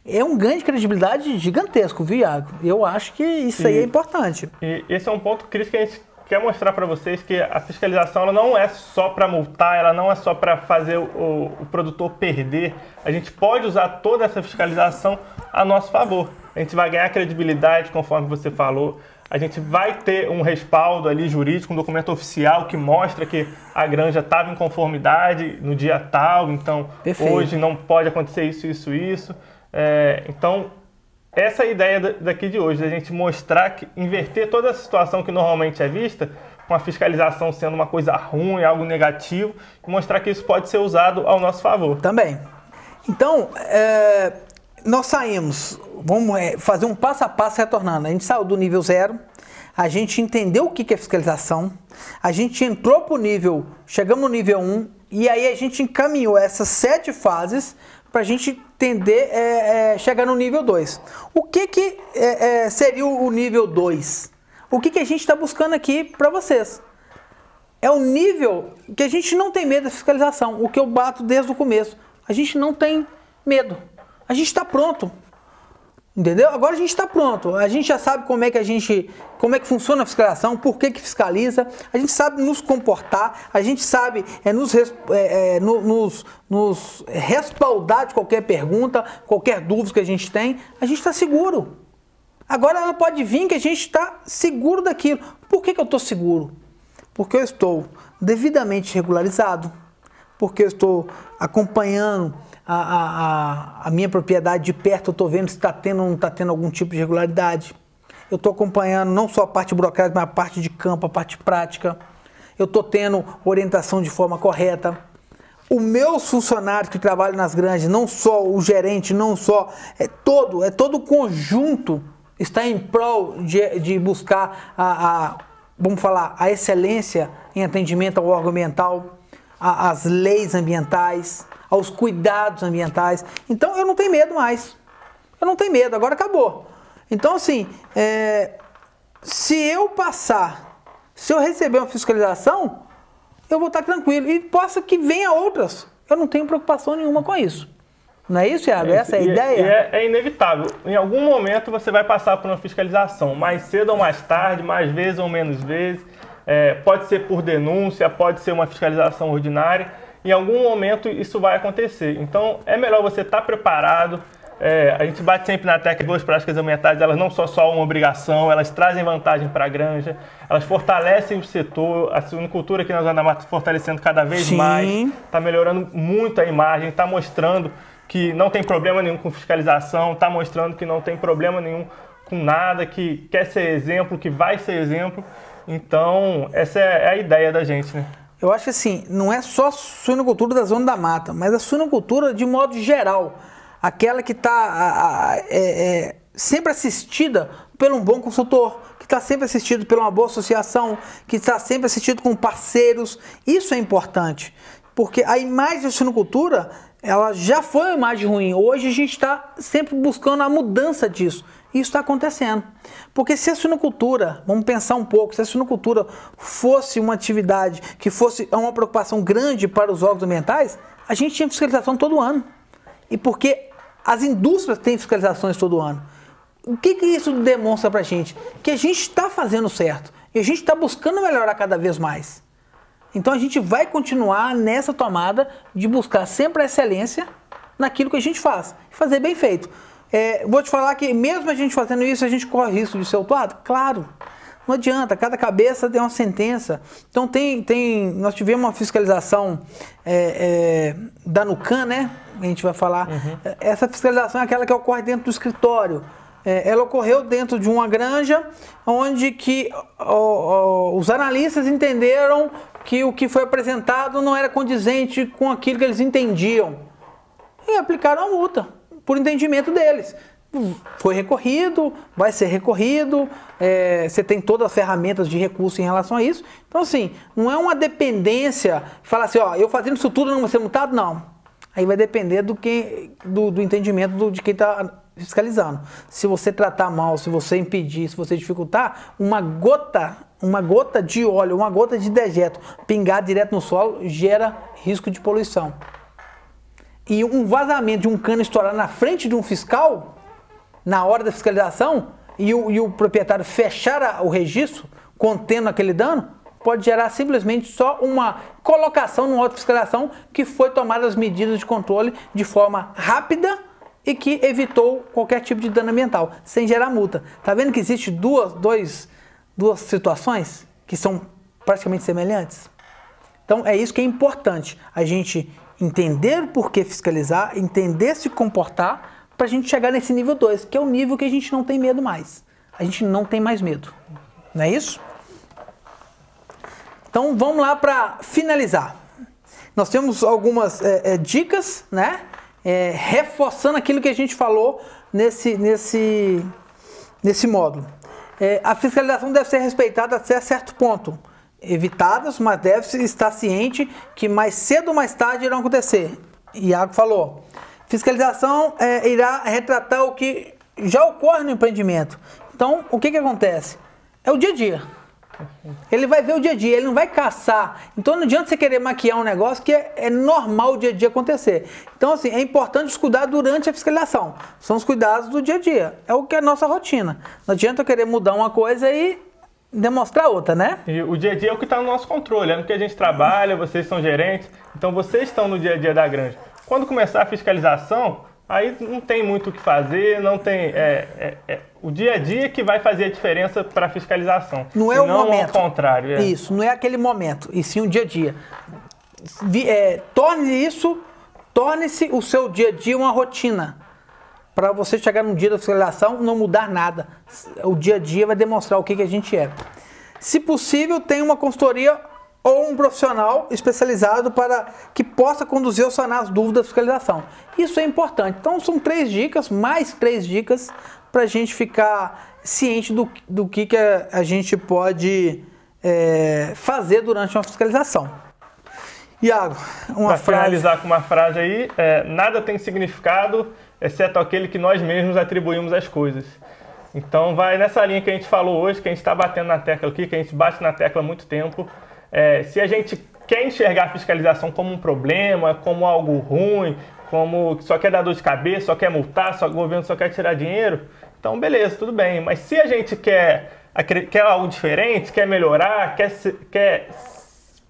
é um ganho de credibilidade gigantesco, viu, Iago? Eu acho que isso aí é importante. E esse é um ponto crítico que a gente quer mostrar para vocês, que a fiscalização ela não é só para multar, ela não é só para fazer o produtor perder. A gente pode usar toda essa fiscalização a nosso favor. A gente vai ganhar credibilidade, conforme você falou. A gente vai ter um respaldo ali jurídico, um documento oficial que mostra que a granja estava em conformidade no dia tal, então Perfeito. Hoje não pode acontecer isso. Então, essa é a ideia daqui de hoje, a gente mostrar, inverter toda essa situação que normalmente é vista, com a fiscalização sendo uma coisa ruim, algo negativo, e mostrar que isso pode ser usado ao nosso favor. Também. Então, nós saímos, vamos fazer um passo a passo retornando. A gente saiu do nível 0, a gente entendeu o que é fiscalização, a gente entrou para o nível, chegamos no nível 1, e aí a gente encaminhou essas 7 fases para a gente entender, chegar no nível 2. O que seria o nível 2? O que a gente está buscando aqui para vocês? é o nível que a gente não tem medo da fiscalização, o que eu bato desde o começo. A gente não tem medo, a gente está pronto. Entendeu? Agora a gente está pronto, a gente já sabe como é que funciona a fiscalização, por que fiscaliza, a gente sabe nos comportar, a gente sabe nos respaldar de qualquer pergunta, qualquer dúvida que a gente tem, a gente está seguro. Agora ela pode vir que a gente está seguro daquilo. Por que eu estou seguro? Porque eu estou devidamente regularizado, porque eu estou acompanhando a minha propriedade de perto, eu estou vendo se está tendo ou não está tendo algum tipo de irregularidade. Eu estou acompanhando não só a parte burocrática, mas a parte de campo, a parte prática. Eu estou tendo orientação de forma correta. Os meus funcionários que trabalham nas granjas, não só o gerente, não só, é todo o conjunto está em prol de buscar vamos falar, a excelência em atendimento ao órgão ambiental, às leis ambientais, aos cuidados ambientais. Então eu não tenho medo mais. Eu não tenho medo, agora acabou. Então assim, se eu receber uma fiscalização, eu vou estar tranquilo. E possa que venha outras. Eu não tenho preocupação nenhuma com isso. Não é isso, Iago? Essa é a ideia? É inevitável. Em algum momento você vai passar por uma fiscalização, mais cedo ou mais tarde, mais vezes ou menos vezes. Pode ser por denúncia, pode ser uma fiscalização ordinária. Em algum momento isso vai acontecer. Então é melhor você estar preparado. A gente bate sempre na tecla que boas práticas ambientais, elas não são só uma obrigação, elas trazem vantagem para a granja, elas fortalecem o setor, a suinocultura aqui na Zona da Mata está fortalecendo cada vez mais, está melhorando muito a imagem, está mostrando que não tem problema nenhum com fiscalização, está mostrando que não tem problema nenhum com nada, que quer ser exemplo, que vai ser exemplo. Então essa é a ideia da gente, né? Eu acho que assim, não é só a suinocultura da Zona da Mata, mas a suinocultura de modo geral. Aquela que está sempre assistida por um bom consultor, que está sempre assistido por uma boa associação, que está sempre assistido com parceiros. Isso é importante, porque a imagem da suinocultura, ela já foi uma imagem ruim. Hoje a gente está sempre buscando a mudança disso. Isso está acontecendo. Porque se a suinocultura, vamos pensar um pouco, se a suinocultura fosse uma atividade que fosse uma preocupação grande para os órgãos ambientais, a gente tinha fiscalização todo ano. E porque as indústrias têm fiscalizações todo ano. O que isso demonstra para a gente? Que a gente está fazendo certo. E a gente está buscando melhorar cada vez mais. Então a gente vai continuar nessa tomada de buscar sempre a excelência naquilo que a gente faz. E fazer bem feito. Vou te falar que mesmo a gente fazendo isso, a gente corre risco de ser autuado? Claro. Não adianta, cada cabeça tem uma sentença. Então nós tivemos uma fiscalização da NUCAM, né? A gente vai falar. Essa fiscalização é aquela que ocorre dentro do escritório. Ela ocorreu dentro de uma granja, onde que os analistas entenderam que o que foi apresentado não era condizente com aquilo que eles entendiam. E aplicaram a multa, por entendimento deles. Foi recorrido, vai ser recorrido, você tem todas as ferramentas de recurso em relação a isso. Então, assim, não é uma dependência, falar assim, ó, eu fazendo isso tudo não vou ser multado, não. Aí vai depender do entendimento de quem está fiscalizando. Se você tratar mal, se você impedir, se você dificultar, uma gota de óleo, uma gota de dejeto pingar direto no solo gera risco de poluição. E um vazamento de um cano estourar na frente de um fiscal, na hora da fiscalização, e o proprietário fechar o registro, contendo aquele dano, pode gerar simplesmente só uma colocação no auto de fiscalização que foi tomada as medidas de controle de forma rápida e que evitou qualquer tipo de dano ambiental, sem gerar multa. Tá vendo que existe duas situações que são praticamente semelhantes? Então é isso que é importante, a gente entender o porquê fiscalizar, entender se comportar, para a gente chegar nesse nível 2, que é o nível que a gente não tem medo mais. A gente não tem mais medo. Não é isso? Então vamos lá para finalizar. Nós temos algumas dicas, né? Reforçando aquilo que a gente falou nesse módulo. A fiscalização deve ser respeitada até certo ponto. Evitadas, mas deve estar ciente que mais cedo ou mais tarde irão acontecer. Iago falou. Fiscalização irá retratar o que já ocorre no empreendimento. Então, o que acontece? É o dia a dia. Ele vai ver o dia a dia, ele não vai caçar. Então não adianta você querer maquiar um negócio que é normal o dia a dia acontecer. Então assim, é importante os cuidados durante a fiscalização. São os cuidados do dia a dia. É o que é a nossa rotina. Não adianta eu querer mudar uma coisa e demonstrar outra, né? E o dia a dia é o que está no nosso controle, é no que a gente trabalha, vocês são gerentes, então vocês estão no dia a dia da granja. Quando começar a fiscalização, aí não tem muito o que fazer, não tem... o dia a dia que vai fazer a diferença para a fiscalização. Não é o momento. Ao contrário. Isso, não é aquele momento, e sim o dia a dia. Torne-se o seu dia a dia uma rotina. Para você chegar no dia da fiscalização, não mudar nada. O dia a dia vai demonstrar o que a gente é. Se possível, tem uma consultoria ou um profissional especializado para que possa conduzir ou sanar as dúvidas da fiscalização. Isso é importante. Então, são 3 dicas, mais 3 dicas, para a gente ficar ciente do que a gente pode fazer durante uma fiscalização. Iago, uma frase... Para finalizar com uma frase aí, nada tem significado, exceto aquele que nós mesmos atribuímos às coisas. Então, vai nessa linha que a gente falou hoje, que a gente está batendo na tecla aqui, que a gente bate na tecla há muito tempo. Se a gente quer enxergar a fiscalização como um problema, como algo ruim, como só quer dar dor de cabeça, só quer multar, o governo só quer tirar dinheiro, então beleza, tudo bem. Mas se a gente quer algo diferente, quer melhorar, quer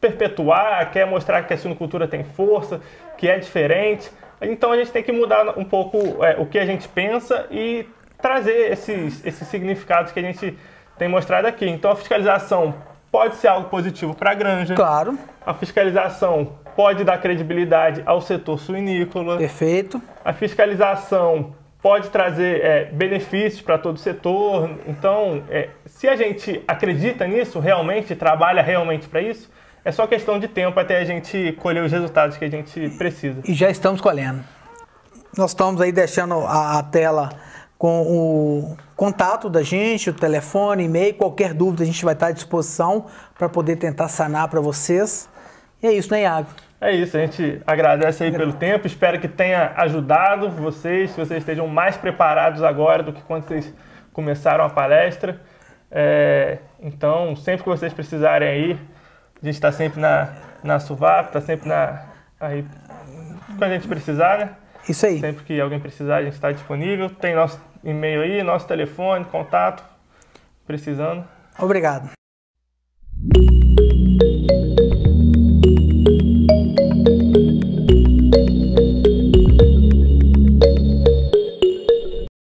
perpetuar, quer mostrar que a suinocultura tem força, que é diferente, então a gente tem que mudar um pouco o que a gente pensa e trazer esses significados que a gente tem mostrado aqui. Então a fiscalização pode ser algo positivo para a granja. Claro. A fiscalização pode dar credibilidade ao setor suinícola. Perfeito. A fiscalização pode trazer benefícios para todo o setor. Então, se a gente acredita nisso realmente, trabalha realmente para isso, é só questão de tempo até a gente colher os resultados que a gente precisa. E já estamos colhendo. Nós estamos aí deixando a tela com o contato da gente, o telefone, e-mail, qualquer dúvida a gente vai estar à disposição para poder tentar sanar para vocês. E é isso, né, Iago? É isso, a gente agradece aí pelo tempo, espero que tenha ajudado vocês, que vocês estejam mais preparados agora do que quando vocês começaram a palestra. Então, sempre que vocês precisarem aí, a gente está sempre na SUVAP, está sempre aí quando a gente precisar, né? Isso aí. Sempre que alguém precisar, a gente está disponível. Tem nosso e-mail aí, nosso telefone, contato, precisando. Obrigado.